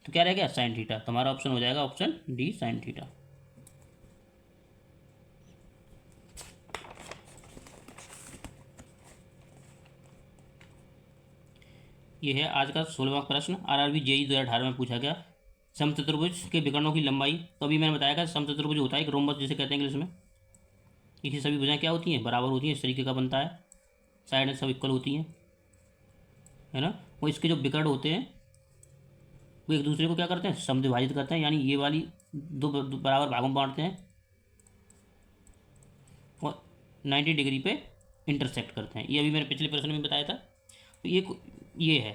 तो क्या रह गया साइन थीटा। तो हमारा ऑप्शन हो जाएगा ऑप्शन डी साइन थीटा। ये है आज का 16वां प्रश्न, आरआरबी जेई 2018 में पूछा गया, समचतुर्भुज के विकर्णों की लंबाई। तो अभी मैंने बताया था समचतुर्भुज होता है एक रोम्बस जिसे कहते हैं इंग्लिश में, इसकी सभी भुजाएं क्या होती हैं, बराबर होती हैं, इस तरीके का बनता है, साइड सब इक्वल होती हैं, है ना। वो इसके जो विकर्ण होते हैं वो एक दूसरे को क्या करते हैं, समद्विभाजित करते हैं, यानी ये वाली दो बराबर भागों में बांटते हैं और 90 डिग्री पे इंटरसेक्ट करते हैं। ये अभी मैंने पिछले प्रश्न में बताया था। तो ये है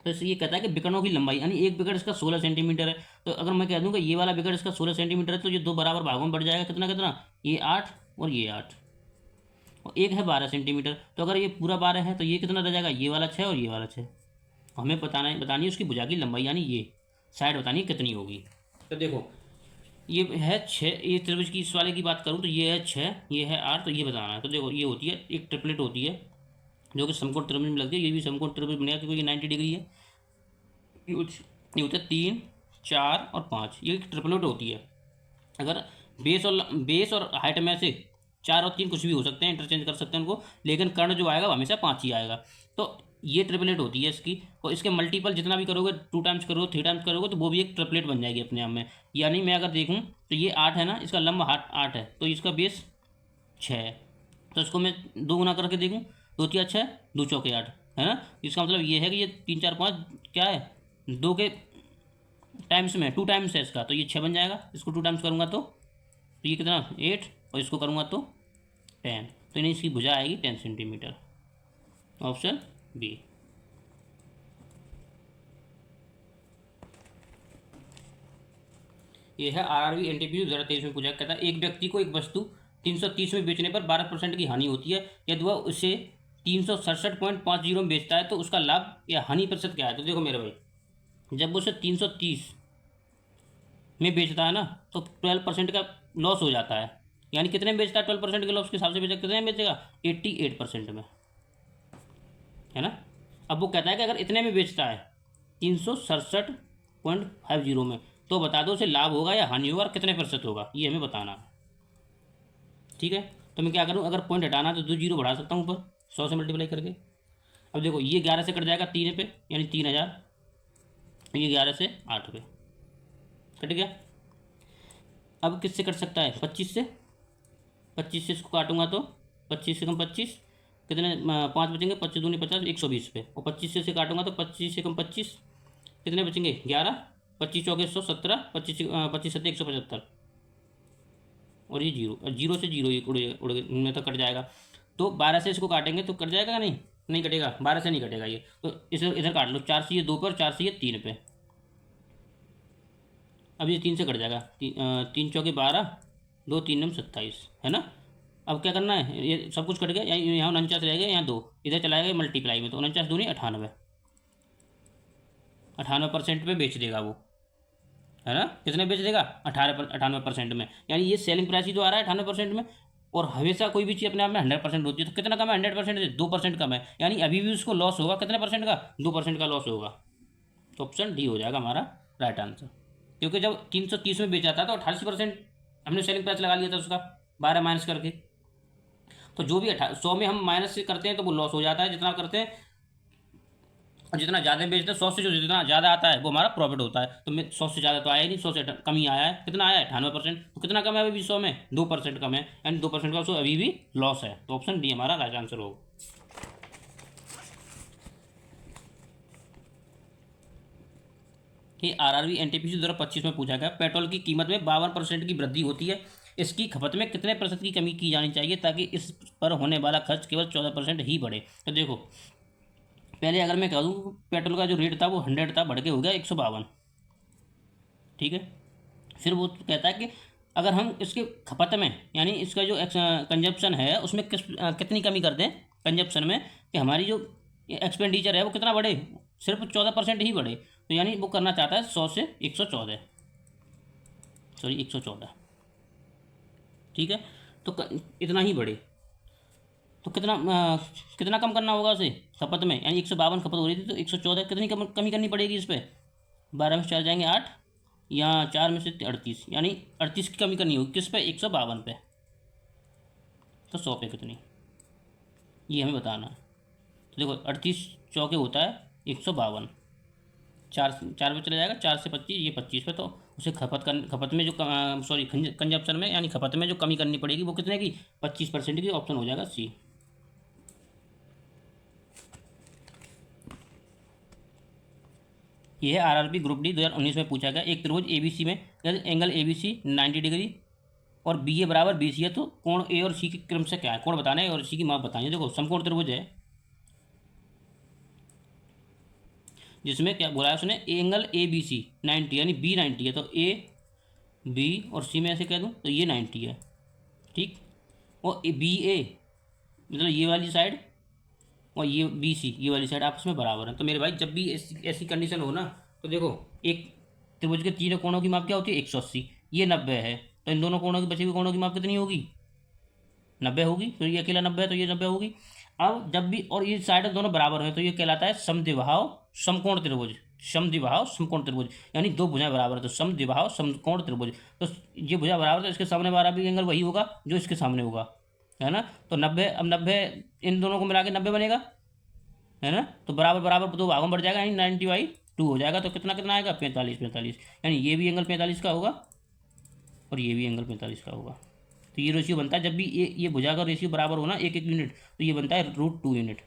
तो इससे ये कहता है कि विकर्णों की लंबाई, यानी एक विकर्ण इसका 16 सेंटीमीटर है। तो अगर मैं कह दूँ कि ये वाला विकर्ण इसका 16 सेंटीमीटर है, तो ये दो बराबर भागों में बढ़ जाएगा, कितना कितना, ये 8 और ये 8, और एक है 12 सेंटीमीटर। तो अगर ये पूरा 12 है तो ये कितना रह जाएगा, ये वाला 6 और ये वाला 6। हमें बतानी है उसकी भुजा की लंबाई, यानी ये साइड बतानी है कितनी होगी। तो देखो ये है 6, ये त्रिभुज की इस वाले की बात करूँ तो ये है 6, ये है 8, तो ये बताना है। तो देखो ये होती है एक ट्रिपलेट होती है जो कि समकोण त्रिभुज में लगती है, ये भी समकोण त्रिभुज बनेगा क्योंकि ये 90 डिग्री है। ये होता है 3, 4 और 5, ये एक ट्रिपलेट होती है। अगर बेस और हाइट में से 4 और 3 कुछ भी हो सकते हैं, इंटरचेंज कर सकते हैं उनको, लेकिन कर्ण जो आएगा वो हमेशा 5 ही आएगा। तो ये ट्रिपलेट होती है इसकी, और इसके मल्टीपल जितना भी करोगे, 2 टाइम्स करोगे, 3 टाइम्स करोगे, तो वो भी एक ट्रिपलेट बन जाएगी अपने आप में। यानी मैं अगर देखूँ तो ये 8 है ना, इसका लंब 8 है, तो इसका बेस 6 है। तो इसको मैं 2 गुना करके देखूँ, 2 तिया 6, 2 चौके 8, है ना। इसका मतलब ये है कि ये 3, 4, 5 क्या है, 2 के टाइम्स में 2 टाइम्स है इसका, तो ये 6 बन जाएगा। इसको 2 टाइम्स करूँगा तो ये कितना 8, और इसको करूँगा तो 10, तो यानी इसकी भुजा आएगी 10 सेंटीमीटर। Option B. ये है आरआरबी एनटीपीसी 2023 में पूछा, कहता है एक व्यक्ति को एक वस्तु 330 में बेचने पर 12% की हानि होती है, यदि वह उसे 367.50 में बेचता है तो उसका लाभ या हानि प्रतिशत क्या है। तो देखो मेरे भाई, जब उसे 330 में बेचता है ना तो 12% का लॉस हो जाता है। यानी कितने में बेचता है, 12% के लॉस के हिसाब से बेचेगा, कितने में बेचेगा, 88% में, है ना। अब वो कहता है कि अगर इतने में बेचता है 367.50 में, तो बता दो उसे लाभ होगा या हानि होगा और कितने प्रतिशत होगा, ये हमें बताना है। ठीक है, तो मैं क्या करूँ, अगर पॉइंट हटाना है तो 2 जीरो बढ़ा सकता हूँ ऊपर 100 से मल्टीप्लाई करके। अब देखो ये 11 से कट जाएगा 3 पे, यानी 3000, ये 11 से 8 पे कट गया। अब किससे कट सकता है, 25 से, 25 से इसको काटूंगा तो 25 से कम 25, कितने 5 बचेंगे, 25 दूनी 50, 120 पे, और 25 से काटूंगा तो 25 से कम 25, कितने बचेंगे 11, 25 चौके 117, 25 सत्ते 175, और ये जीरो, जीरो से जीरो ये उड़ में तो कट जाएगा। तो 12 से इसको काटेंगे तो कट जाएगा, नहीं नहीं कटेगा, 12 से नहीं कटेगा ये, तो इसे इधर काट लो, 4 से ये 2 पे और 4 से ये 3 पे। अब ये 3 से कट जाएगा, 3 चौके 12, 2 3 नम 27, है ना। अब क्या करना है, ये सब कुछ कट गया, यहाँ 49 रह गया, यहाँ 2 इधर चला गया मल्टीप्लाई में, तो 49 दूनी 98, 98% पे बेच देगा वो, है ना। कितने बेच देगा, 98% में, यानी ये सेलिंग प्राइस ही तो आ रहा है 98% में। और हमेशा कोई भी चीज़ अपने आप में 100% होती है, तो कितना कम है, 100% से 2% कम है, यानी अभी भी उसको लॉस होगा, कितने परसेंट का, 2% का लॉस होगा। तो ऑप्शन डी हो जाएगा हमारा राइट आंसर, क्योंकि जब 330 में बेचा था तो 88% हमने सेलिंग प्राइस लगा लिया था उसका, 12 माइनस करके। तो जो भी 100 में हम माइनस से करते हैं तो वो लॉस हो जाता है, जितना करते हैं और जितना ज़्यादा बेचते हैं 100 से जो जितना ज़्यादा आता है वो हमारा प्रॉफिट होता है। तो मैं 100 से ज़्यादा तो आया ही नहीं, 100 से कम ही आया है, कितना आया है 98%, तो कितना कम है अभी भी 100 में, 2% कम है, यानी 2% का उसको अभी भी लॉस है। तो ऑप्शन डी हमारा राइट आंसर होगा। ये आरआरबी एनटीपीसी 2025 में पूछा गया, पेट्रोल की कीमत में 52% की वृद्धि होती है, इसकी खपत में कितने प्रतिशत की कमी की जानी चाहिए ताकि इस पर होने वाला खर्च केवल 14% ही बढ़े। तो देखो पहले अगर मैं कह दूँ पेट्रोल का जो रेट था वो 100 था, बढ़ के हो गया 152, ठीक है। फिर वो कहता है कि अगर हम इसके खपत में, यानी इसका जो कंजप्शन है उसमें कितनी कमी कर दें कंजप्शन में, कि हमारी जो एक्सपेंडिचर है वो कितना बढ़े, सिर्फ 14% ही बढ़े। तो यानी वो करना चाहता है 100 से 114, सॉरी 114, ठीक है। तो इतना ही बढ़े, तो कितना कम करना होगा उसे खपत में, यानी 152 खपत हो रही थी तो 114 कितनी कमी करनी पड़ेगी इस पर, 12 में 4 जाएंगे 8, या 4 में से 38, यानी 38 की कमी करनी होगी किस पे, 152 पे। तो 100 पे कितनी, ये हमें बताना है। तो देखो 38 चौके होता है 152, 4 पे चला जाएगा, 4 से 25, ये 25 पे, तो उसे खपत में जो सॉरी कंजप्शन में यानी खपत में जो कमी करनी पड़ेगी वो कितने की, 25% की। ऑप्शन हो जाएगा सी। यह है आरआरबी ग्रुप डी 2019 में पूछा गया, एक त्रिभुज एबीसी में एंगल एबीसी 90 डिग्री और बी ए बराबर बी सी है, तो कोण ए और सी के क्रम से क्या है, कोण बताना है और सी की माप बतानी है। देखो समकोण त्रिभुज है, जिसमें क्या बोला है उसने, एंगल ए बी सी 90 यानी बी 90 है, तो ए बी और सी में ऐसे कह दूँ तो ये 90 है, ठीक। और बी ए मतलब ये वाली साइड और ये बी सी ये वाली साइड आपस में बराबर है। तो मेरे भाई जब भी ऐसी ऐसी कंडीशन हो ना, तो देखो एक त्रिभुज के तीनों कोणों की माप क्या होती है, 180, ये 90 है, तो इन दोनों कोणों की बची हुई कोणों की माप कितनी होगी, 90 होगी, तो ये अकेला 90 है तो ये 90 होगी। अब जब भी और ये साइड दोनों बराबर है तो ये कहलाता है समद्विबाहु समकोण त्रिभुज, समद्विबाहु समकोण त्रिभुज, यानी दो भुजाएं बराबर है तो समद्विबाहु समकोण त्रिभुज। तो ये भुजा बराबर है तो इसके सामने वाला भी एंगल वही होगा जो इसके सामने होगा, है ना। तो 90, अब 90 इन दोनों को मिला के 90 बनेगा, है ना। तो बराबर बराबर दो भागों में बढ़ जाएगा, यानी 90/2 हो जाएगा, तो कितना कितना आएगा, 45 45, यानी ये भी एंगल 45 का होगा और ये भी एंगल 45 का होगा। तो ये रेशियो बनता है जब भी ये भुजा का रेशियो बराबर हो ना, एक एक यूनिट, तो ये बनता है √2 यूनिट,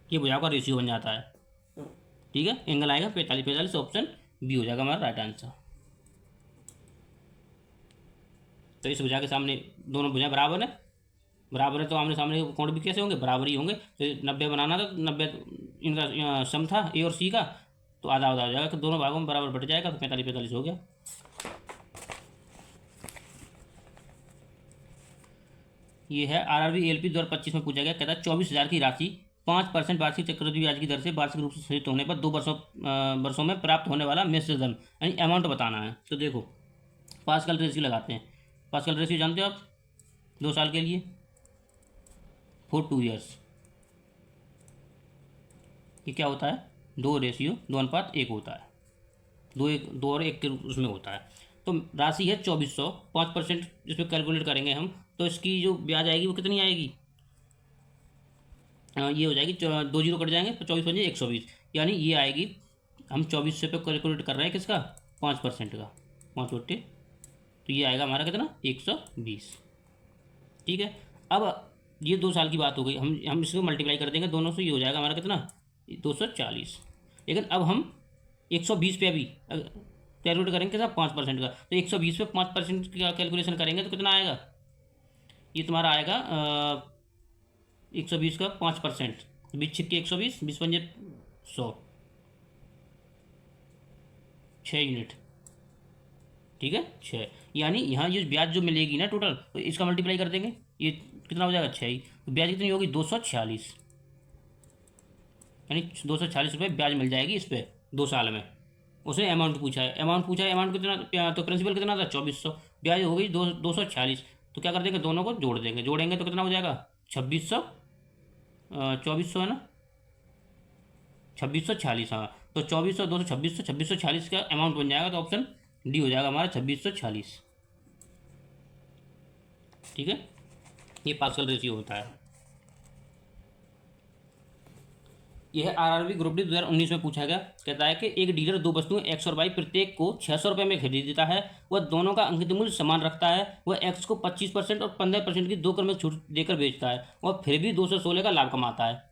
ये भुजा का रेशियो बन जाता है, ठीक है। एंगल आएगा 45 45, ऑप्शन बी हो जाएगा हमारा राइट आंसर। तो इस भुजा के सामने दोनों भुजा बराबर है, बराबर है तो आमने सामने कोण भी कैसे होंगे, बराबर ही होंगे। तो 90 बनाना था, 90 इनका सम था ए और सी का, तो आधा आधा हो जाएगा, तो दोनों भागों में बराबर बढ़ जाएगा, तो 45 45 हो गया। ये है RRB ALP 2025 में पूछा गया, कहता है 24,000 की राशि 5% वार्षिक चक्रवृद्धि ब्याज की दर से वार्षिक रूप से संचित होने पर 2 वर्षों में प्राप्त होने वाला मिश्र धन यानी अमाउंट बताना है। तो देखो पास्कल रेशियो लगाते हैं, पास्कल रेशियो जानते हो आप, 2 साल के लिए फॉर 2 ईयर्स, ये क्या होता है, 2:1 होता है, 2 और 1 के उसमें होता है। तो राशि है 2400, 5% इसमें कैलकुलेट करेंगे हम, तो इसकी जो ब्याज आएगी वो कितनी आएगी, ये हो जाएगी 2 जीरो कट जाएंगे तो 24×120, यानी ये आएगी, हम 2400 पे कैलकुलेट कर रहे हैं किसका, 5% का, 5/, तो ये आएगा हमारा कितना, 120, ठीक है। अब ये 2 साल की बात हो गई, हम इसको मल्टीप्लाई कर देंगे दोनों से, ये हो जाएगा हमारा कितना, 240। लेकिन अब हम 120 पे अभी कैलकुलेट करेंगे कितना, 5% का, तो 120 पे 5% का कैलकुलेशन करेंगे तो कितना आएगा, ये तुम्हारा आएगा 120 का 5%, 20 120, 20×5 100, 6 यूनिट, ठीक है 6, यानी यहाँ ये ब्याज जो मिलेगी ना टोटल, तो इसका मल्टीप्लाई कर देंगे, ये कितना हो जाएगा 6 ही, तो ब्याज कितनी होगी 246, यानी 246 रुपये ब्याज मिल जाएगी इस पर 2 साल में। उसने अमाउंट पूछा है, अमाउंट कितना, तो प्रिंसिपल कितना था 2400, ब्याज हो गई 246, तो क्या कर देंगे, दोनों को जोड़ देंगे, जोड़ेंगे तो कितना हो जाएगा 2600, 2400 है ना, 2640, हाँ, तो 2400 226 2640 का अमाउंट बन जाएगा, तो ऑप्शन डी हो जाएगा हमारा 2640, ठीक है। ये पास्कल रेशियो होता है। यह RRB ग्रुप डी 2019 में पूछा गया, कहता है कि एक डीलर 2 वस्तुएं एक्स और वाई प्रत्येक को 600 रुपये में खरीदता है, वह दोनों का अंकित मूल्य समान रखता है, वह एक्स को 25% और 15% की 2 क्रमिक छूट देकर बेचता है और फिर भी 216 का लाभ कमाता है।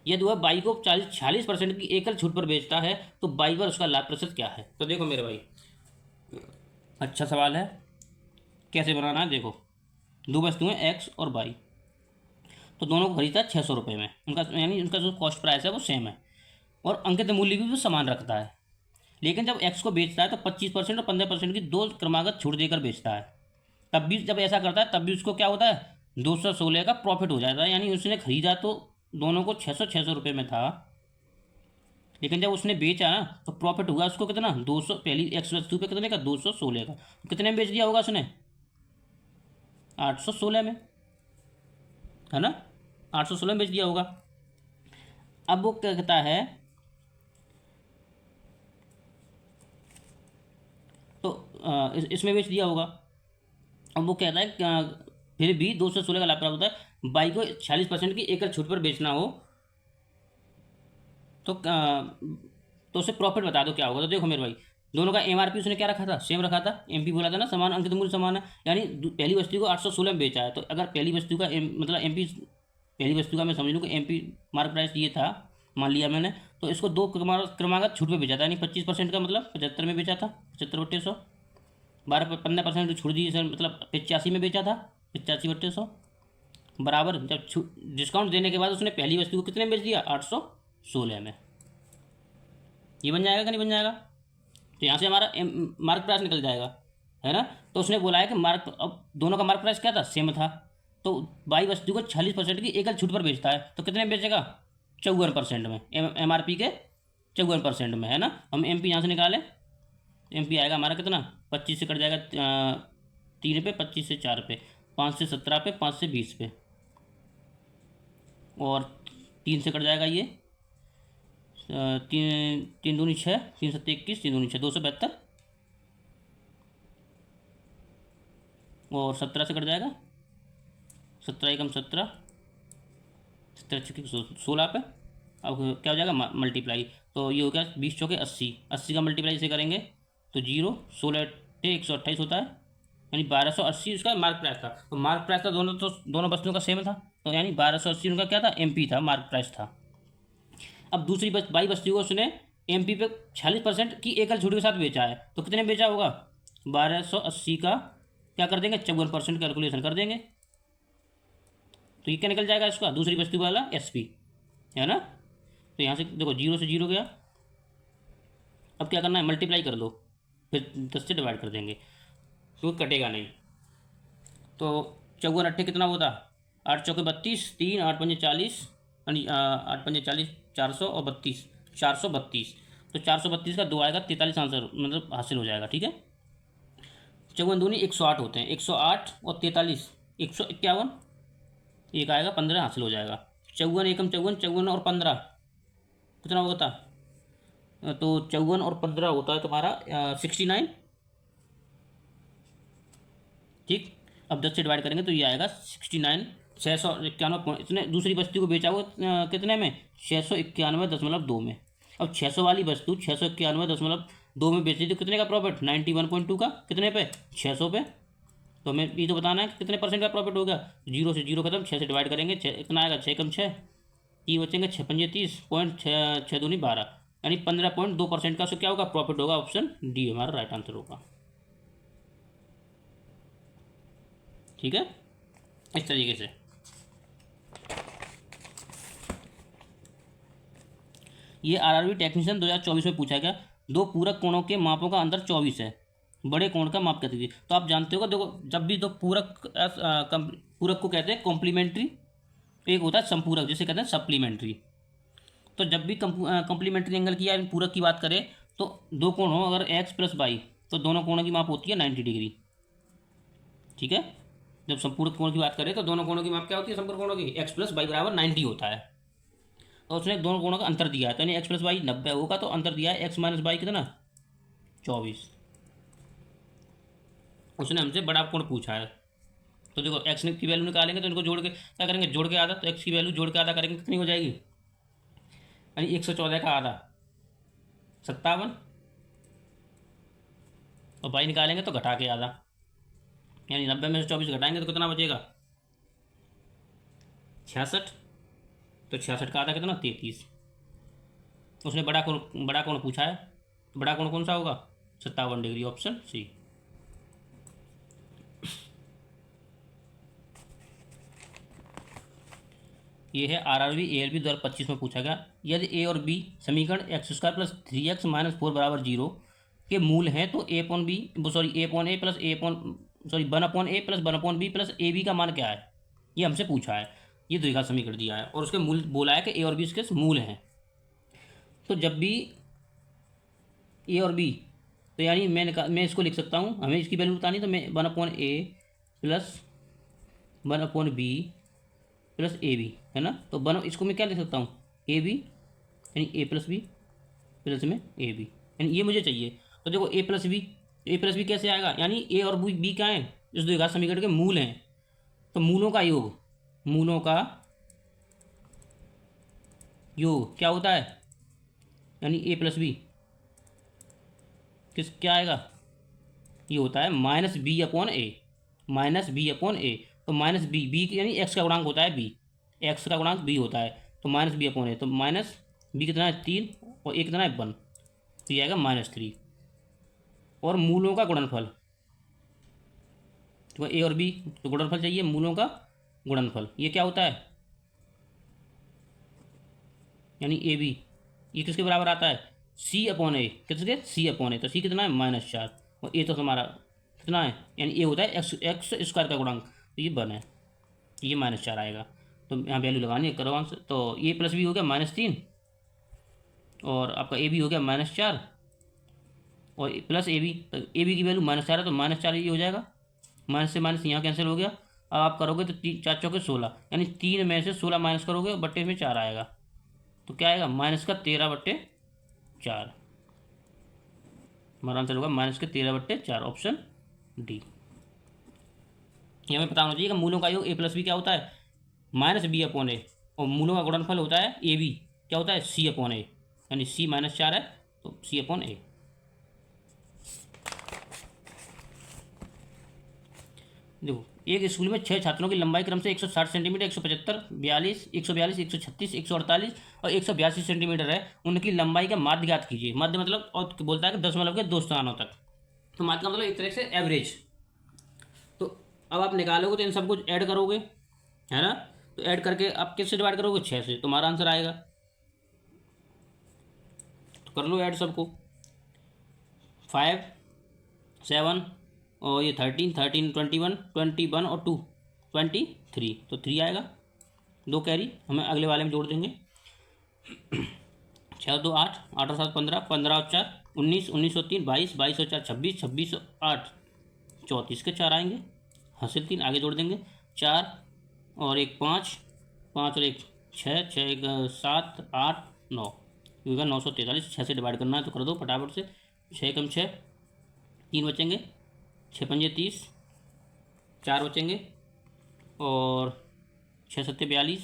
यदि वह बाई को 46% की एकल छूट पर बेचता है तो बाई पर उसका लाभ प्रतिशत क्या है। तो देखो मेरे भाई, अच्छा सवाल है, कैसे बनाना है, देखो 2 वस्तुएं एक्स और वाई, तो दोनों को खरीदता है 600 रुपये में, उनका यानी उनका जो कॉस्ट प्राइस है वो सेम है और अंकित मूल्य भी वो समान रखता है। लेकिन जब एक्स को बेचता है तो 25% और 15% की 2 क्रमागत छूट देकर बेचता है, तब भी जब ऐसा करता है तब भी उसको क्या होता है, 216 का प्रॉफिट हो जाता है, यानी उसने खरीदा तो दोनों को 600 रुपये में था, लेकिन जब उसने बेचा ना तो प्रॉफिट हुआ उसको कितना, 200, पहली एक्स वस्तु पे कितने का, 216 का, तो कितने में बेच दिया होगा उसने, 816 में, है ना, 816 में बेच दिया होगा। अब वो क्या कहता है, तो इसमें बेच दिया होगा। अब वो कहता है फिर भी 216 का लाभ प्राप्त होता है, बाई को 46% की एकल छूट पर बेचना हो तो उसे प्रॉफिट बता दो क्या होगा। तो देखो मेरे भाई, दोनों का MRP उसने क्या रखा था, सेम रखा था, MP बोला था ना, समान अंकित मूल्य समान है, यानी पहली वस्तु को 816 में बेचा है, तो अगर पहली वस्तु का मतलब MP, पहली वस्तु का मैं समझ लूँ कि MP मार्क प्राइस ये था, मान लिया मैंने, तो इसको 2 क्रमागत छूट में बेचा था, यानी 25% का मतलब 75 में बेचा था, 75/100, 15% की छूट दी मतलब 85 में बेचा था, 85/100 बराबर। जब डिस्काउंट देने के बाद उसने पहली वस्तु को कितने में बेच दिया, 816 16 में। ये बन जाएगा कि नहीं बन जाएगा? तो यहाँ से हमारा मार्क प्राइस निकल जाएगा, है ना। तो उसने बोला है कि मार्क, अब दोनों का मार्क प्राइस क्या था, सेम था। तो बाई वस्तु को 46% की एकल छूट पर बेचता है, तो कितने में बेचेगा? 54% में, MRP के 54% में, है ना। हम MP यहाँ से निकालें, MP आएगा हमारा कितना, 25 से कट जाएगा 3 पे, 25 से 4 पे, 5 से 17 पे, 5 से 20 पे, और 3 से कट जाएगा ये 3 दूनी 6, 3 7 21, 3 दूनी 6, 272, और 17 से कट जाएगा 17 एकम 17, 17 16 पे। अब क्या हो जाएगा, मल्टीप्लाई, तो ये हो गया 20 चौके 80, 80 का मल्टीप्लाई से करेंगे तो 0, 16 128 होता है, यानी 1280 उसका मार्क प्राइस था। तो मार्क प्राइस था दोनों वस्तुओं का सेम था, तो यानी 1280 उनका क्या था, MP था, मार्क प्राइस था। अब दूसरी बाई वस्तु को उसने MP पे 46% की एकल छूट के साथ बेचा है, तो कितने बेचा होगा, 1280 का क्या कर देंगे, 54% कैलकुलेशन कर देंगे, तो ये क्या निकल जाएगा इसका, दूसरी वस्तु वाला SP, है ना। तो यहाँ से देखो 0 से 0 गया, अब क्या करना है, मल्टीप्लाई कर दो, फिर 10 से डिवाइड कर देंगे, क्योंकि कटेगा नहीं। तो 54 अट्ठे कितना होता, 8 चौके 32, 3 8 पंजे 40, 8 पंजे 40, 400 और 32, 432। तो 432 का 2 आएगा, 43 आंसर मतलब हासिल हो जाएगा, ठीक है। 54 दूनी 108 होते हैं, 108 और 43 151, एक आएगा 15 हासिल हो जाएगा। 54 एकम 54, 54 और 15 कितना होता, तो 54 और 15 होता है तुम्हारा 69, ठीक। अब 10 से डिवाइड करेंगे तो ये आएगा 69, 691, इतने दूसरी वस्तु को बेचा वो कितने में, 691.2 में। अब 600 वाली वस्तु 691.2 में बेची तो कितने का प्रॉफिट, 91.2 का, कितने पे, 600 पे। तो हमें ये तो बताना है कि कितने परसेंट का प्रॉफिट हो गया, 0 से 0 खत्म, 6 से डिवाइड करेंगे, 6 इतना आएगा, 6 कम 6, ये बचेंगे 6 पंजे 30, पॉइंट 6 दूनी 12, यानी 15.2% का उसको क्या होगा, प्रॉफिट होगा। ऑप्शन डी हमारा राइट आंसर होगा, ठीक है। इस तरीके से ये RRB टेक्नीशियन 2024 में पूछा गया, दो पूरक कोणों के मापों का अंतर 24 है, बड़े कोण का माप कहते थे। तो आप जानते हो, देखो जब भी दो पूरक पूरक को कहते हैं कॉम्प्लीमेंट्री, एक होता है संपूरक जिसे कहते हैं सप्लीमेंट्री। तो जब भी कॉम्प्लीमेंट्री एंगल की या पूरक की बात करें, तो दो कोण हो अगर x प्लस वाई, तो दोनों कोणों की माप होती है 90 डिग्री, ठीक है। जब संपूरक कोण की बात करें तो दोनों कोणों की माप क्या होती है, संपूरक कोणों की, x प्लस वाई बराबर 90 होता है। तो उसने दोनों कोणों का अंतर दिया है, तो यानी x प्लस वाई 90 होगा, तो अंतर दिया है x माइनस वाई कितना, 24। उसने हमसे बड़ा कोण पूछा है, तो देखो x की वैल्यू निकालेंगे तो इनको जोड़ के क्या करेंगे, जोड़ के आधा, तो x की वैल्यू जोड़ के आधा करेंगे कितनी हो जाएगी, यानी 114 का आधा 57, और वाई निकालेंगे तो घटा के आधा, यानी 90 में से 24 घटाएंगे तो कितना बचेगा, 66। तो 66 का आधा कितना, 33। उसने बड़ा कोण पूछा है, बड़ा कोण कौन सा होगा, 57 डिग्री, ऑप्शन सी। ये है RRB ALB 2025 में पूछा गया, यदि A और B समीकरण x² प्लस 3x माइनस 4 बराबर 0 के मूल हैं, तो A upon B sorry A upon A plus A upon sorry 1/a plus 1/b plus AB का मान क्या है, ये हमसे पूछा है। ये द्विघात समीकरण दिया है और उसके मूल बोला है कि A और B इसके मूल हैं। तो जब भी A और B, तो यानी मैं इसको लिख सकता हूँ, हमें इसकी वैल्यू बतानी, तो मैं 1/a plus 1/b plus AB, है ना। तो इसको मैं क्या लिख सकता हूँ, AB यानी A प्लस बी प्लस में AB, यानी ये मुझे चाहिए। तो देखो A प्लस बी कैसे आएगा, यानी A और B क्या है, इस द्विघात समीकरण के मूल हैं। तो मूलों का योग क्या होता है, यानी A प्लस बी क्या आएगा, ये होता है -b/a, -b/a। तो -b यानी x का गुणांक होता है b, x का गुणांक b होता है, तो -b/a, तो माइनस b कितना है 3 और a कितना है 1, तो ये आएगा -3। और मूलों का गुणनफल, तो a और b तो गुणनफल चाहिए, मूलों का गुणनफल ये क्या होता है, यानी ए बी ये किसके बराबर आता है, सी अपॉन ए, किसके, सी अपॉन ए। तो सी कितना है, -4, और ए तो हमारा कितना है, यानी ए होता है एक्स स्क्वायर का गुणांक, तो ये 1 है, ये -4 आएगा। तो यहाँ वैल्यू लगानी है, करो आंसर। तो ए प्लस बी हो गया -3, और आपका ए बी हो गया -4, और प्लस ए बी, तो ए बी की वैल्यू -4 है, तो -4 ये हो जाएगा, माइनस से माइनस यहाँ कैंसिल हो गया। अब आप करोगे तो 4 4 16, यानी 3 में से 16 माइनस करोगे, बट्टे में 4 आएगा, तो क्या आएगा, -13/4। हमारा आंसर होगा -13/4, ऑप्शन डी। ये हमें पता होना चाहिए कि मूलों का योग ए प्लस बी क्या होता है, -b/a, और मूलों का गुणनफल होता है ए बी, क्या होता है, c/a, यानी c -4 है, तो c/a। देखो, एक स्कूल में 6 छात्रों की लंबाई क्रम से 160 सेंटीमीटर, 175, 42, 142, 136, 148 और 182 सेंटीमीटर है। उनकी लंबाई का माध्य ज्ञात कीजिए। माध्य मतलब, और बोलता है कि दशमलव के 2 स्थानों तक। तो माध्य का मतलब एक तरह से एवरेज। तो अब आप निकालोगे तो इन सबको ऐड करोगे, है ना। तो ऐड करके आप किससे डिवाइड करोगे, 6 से, तुम्हारा आंसर आएगा। तो कर लो ऐड सबको, 5, 7 और ये 13, 13, 21, 21 और 2, 23, तो 3 आएगा। 2 कैरी हमें अगले वाले में जोड़ देंगे। 6 2 8, 8 और 7 15, 15 और 4 19, 19 और 3 22, 22 और 4 26, 26 और 8 34 के 4 आएंगे। हासिल 3 आगे जोड़ देंगे, 4 और 1 5, 5 और 1 6, 6 1 7 8 9, होगा 943। 6 से डिवाइड करना है तो कर दो फटाफट से, 6 कम 6, 3 बचेंगे, 6 पंजे 30, 4 बचेंगे, और 6 सत्ते 42,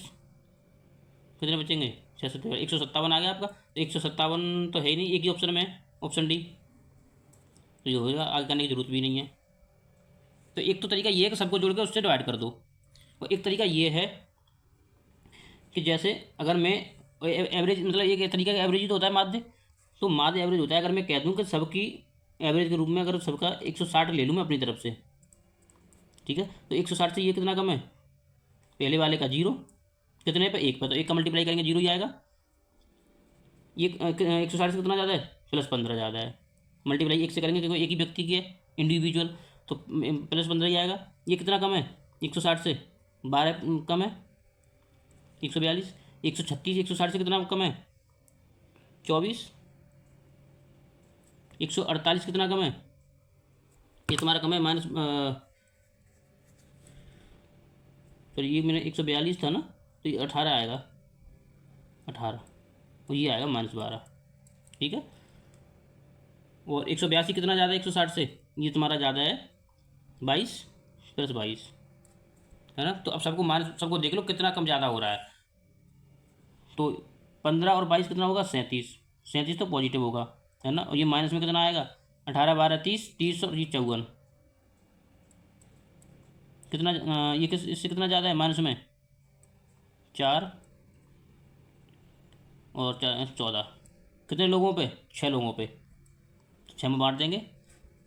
कितने बचेंगे, 6 सत्ते 157 आ गया आपका। तो 157 तो है ही नहीं, एक ही ऑप्शन में है, ऑप्शन डी। तो ये होगा, आगे करने की जरूरत भी नहीं है। तो एक तो तरीका ये है कि सबको जोड़ के उससे डिवाइड कर दो, और एक तरीका ये है कि जैसे अगर मैं एवरेज, मतलब एक तरीका का एवरेज ही तो होता है माध्य, तो माध्य एवरेज होता है। अगर मैं कह दूं कि सबकी एवरेज के रूप में अगर सबका 160 ले लूँ मैं अपनी तरफ से, ठीक है, तो 160 से ये कितना कम है, पहले वाले का 0, कितने पे, 1 पे, तो 1 का मल्टीप्लाई करेंगे 0 ही आएगा। ये 160 से कितना ज़्यादा है, +15 ज़्यादा है। मल्टीप्लाई 1 से करेंगे क्योंकि एक ही व्यक्ति की है, इंडिविजुअल, तो +15 ही आएगा। ये कितना कम है 160 से, 12 कम है, 142, 136, 160 से कितना कम है, 24, 148 कितना कम है, ये तुम्हारा कम है माइनस, सॉरी ये मैंने 142 था ना, तो ये 18 आएगा, 18, और ये आएगा -12, ठीक है। और 182 कितना ज़्यादा है 160 से, ये तुम्हारा ज़्यादा है 22 + 22, है ना। तो अब सबको माइनस, सबको देख लो कितना कम ज़्यादा हो रहा है। तो 15 और 22 कितना होगा, 37, 37 तो पॉजिटिव होगा, है ना। और ये माइनस में कितना आएगा, 18 12 30, 30 और ये 54, कितना ये किस, इससे कितना ज़्यादा है माइनस में, 4 और 14, कितने लोगों पे, 6 लोगों पे, 6 में बांट देंगे,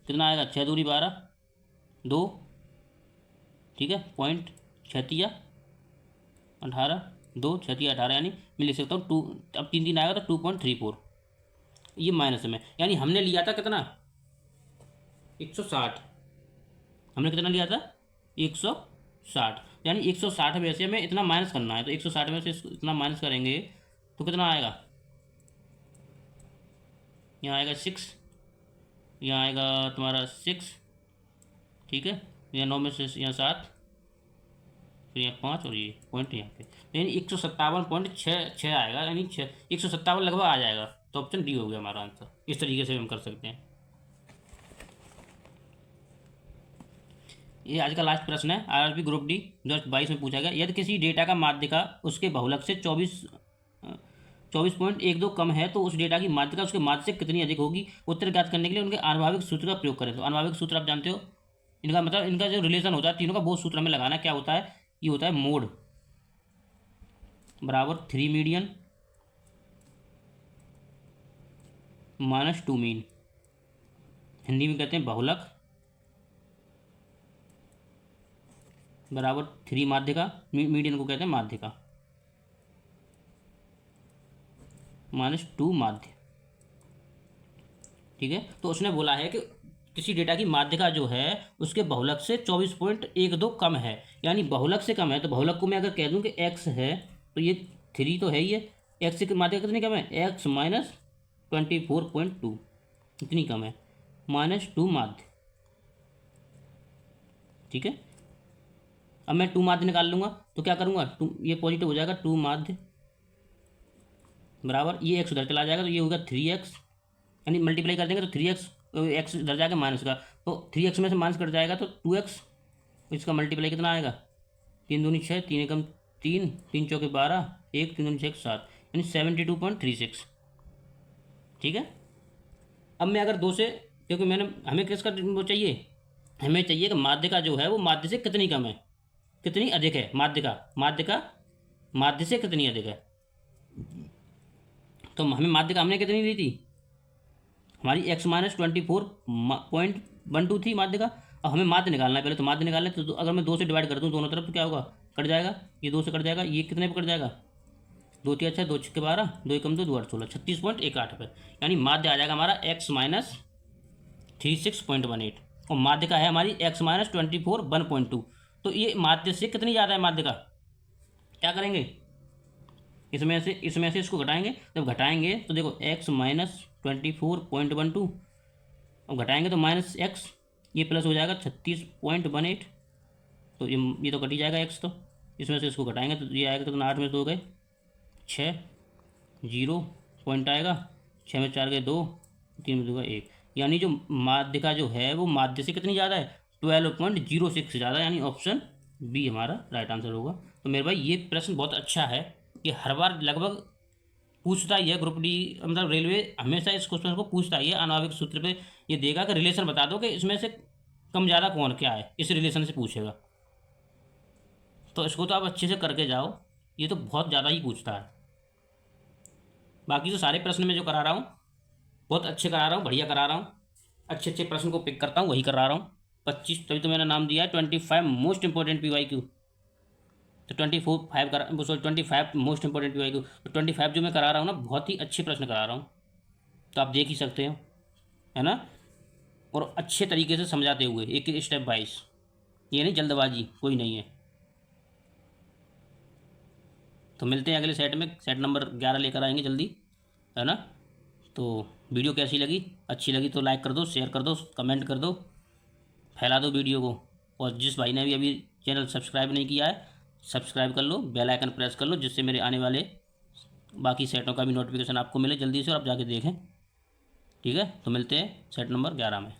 कितना आएगा, 6 दूरी 12, 2, ठीक है, पॉइंट 36 18, 2 36 18, यानी मैं लिख सकता हूँ 2, अब 3 3 आएगा तो 2.34, ये माइनस में, यानी हमने लिया था कितना, 160, हमने कितना लिया था, 160, यानी 160 में से हमें इतना माइनस करना है। तो 160 में से इतना माइनस करेंगे तो कितना आएगा, यहाँ आएगा 6, यहाँ आएगा तुम्हारा 6, ठीक है, यहाँ 9 में से यहाँ 7, फिर यहाँ 5 और ये पॉइंट यहाँ पे, यानी 157.66 आएगा, यानी 157 लगभग आ जाएगा। तो ऑप्शन डी हो गया हमारा आंसर। इस तरीके से हम कर सकते हैं। ये आज का लास्ट प्रश्न है, आरआरबी ग्रुप डी 2022 में पूछा गया। यदि किसी डेटा का माध्यिका उसके बहुलक से 24.12 कम है तो उस डेटा की माध्यिका उसके माध्य से कितनी अधिक होगी। उत्तर ज्ञात करने के लिए उनके आनुभाविक सूत्र का प्रयोग करें। तो आनुभाविक सूत्र आप जानते हो, इनका मतलब, इनका जो रिलेशन होता है तीनों का, वो सूत्र में लगाना। क्या होता है, ये होता है मोड बराबर 3 मीडियन -2 मीन, हिंदी में कहते हैं बहुलक बराबर 3 माध्यिका, मीडियन को कहते हैं माध्यिका। -2 माध्य। ठीक है, तो उसने बोला है कि किसी डेटा की माध्यिका जो है उसके बहुलक से 24.12 कम है, यानी बहुलक से कम है। तो बहुलक को मैं अगर कह दूं कि x है तो ये 3 तो है ही है, x की माध्यिका कितनी कम है, x माइनस 24.2, इतनी कम है, -2 माध्य। ठीक है, अब मैं 2 माध्य निकाल लूँगा तो क्या करूँगा, 2 ये पॉजिटिव हो जाएगा, 2 माध्य बराबर ये x उधर चला जाएगा तो ये होगा 3x, यानी मल्टीप्लाई कर देंगे तो 3x, एक्स इधर जाएगा माइनस का, तो 3x में से माइनस कट जाएगा तो 2x, इसका मल्टीप्लाई कितना आएगा, 3 दूनी 6, 3 एकम 3, 3 चौके 12, 1 3 दूनी 6 7, यानी 72.36। ठीक है, अब मैं अगर 2 से, क्योंकि मैंने हमें किसका वो चाहिए, हमें चाहिए कि माध्यिका जो है वो माध्य से कितनी कम है, कितनी अधिक है, माध्यिका माध्य से कितनी अधिक है। तो हमें माध्यिका हमने कितनी ली थी, हमारी x माइनस 24.12 थी माध्यिका। अब हमें माध्य निकालना है पहले, तो माध्य निकालना है तो अगर मैं 2 से डिवाइड कर दूँ दोनों तरफ तो क्या होगा, कट जाएगा, ये 2 से कट जाएगा, ये कितने पर कट जाएगा, 2 3 अच्छा 2 6 12, 2 एकम 2 2 8 16, 36.18 पे, यानी माध्य आ जाएगा हमारा x माइनस 36.18 और माध्यिका है हमारी x माइनस 24.1.2। तो ये माध्य से कितनी ज़्यादा है माध्यिका, क्या करेंगे, इसमें से इसको घटाएंगे, जब घटाएंगे तो देखो x माइनस 24.12, अब घटाएंगे तो माइनस एक्स, ये प्लस हो जाएगा 36.18, तो ये तो कट ही जाएगा x, तो इसमें से इसको घटाएंगे तो ये आएगा, तो 8 में 2 गए 6, 0 पॉइंट आएगा, 6 में 4 गए 2, 3 में 2 गए 1, यानी जो माध्यिका जो है वो माध्य से कितनी ज़्यादा है, 12.06 से ज़्यादा, यानी ऑप्शन बी हमारा राइट आंसर होगा। तो मेरे भाई ये प्रश्न बहुत अच्छा है, ये हर बार लगभग पूछता ही है ग्रुप डी, मतलब रेलवे हमेशा इस क्वेश्चन को पूछता ही है, आनुपातिक सूत्र पे ये देगा कि रिलेशन बता दो कि इसमें से कम ज़्यादा कौन क्या है, इस रिलेशन से पूछेगा। तो इसको तो आप अच्छे से करके जाओ, ये तो बहुत ज़्यादा ही पूछता है। बाकी तो सारे प्रश्न मैं जो करा रहा हूँ बहुत अच्छे करा रहा हूँ, बढ़िया करा रहा हूँ, अच्छे अच्छे प्रश्न को पिक करता हूँ वही करा रहा हूँ। 25, तभी तो मैंने नाम दिया है 25 मोस्ट इंपॉर्टेंट PYQ, तो 25 करा, सॉरी 25 मोस्ट इंपॉर्टेंट PYQ, तो 25 जो मैं करा रहा हूँ ना बहुत ही अच्छे प्रश्न करा रहा हूँ, तो आप देख ही सकते हो, है ना, और अच्छे तरीके से समझाते हुए एक एक स्टेप वाइज, ये नहीं जल्दबाजी कोई नहीं है। तो मिलते हैं अगले सेट में, सेट नंबर 11 लेकर आएंगे जल्दी, है ना। तो वीडियो कैसी लगी, अच्छी लगी तो लाइक कर दो, शेयर कर दो, कमेंट कर दो, फैला दो वीडियो को, और जिस भाई ने भी अभी चैनल सब्सक्राइब नहीं किया है सब्सक्राइब कर लो, बेल आइकन प्रेस कर लो, जिससे मेरे आने वाले बाकी सेटों का भी नोटिफिकेशन आपको मिले जल्दी से और आप जाके देखें। ठीक है, तो मिलते हैं सेट नंबर 11 में।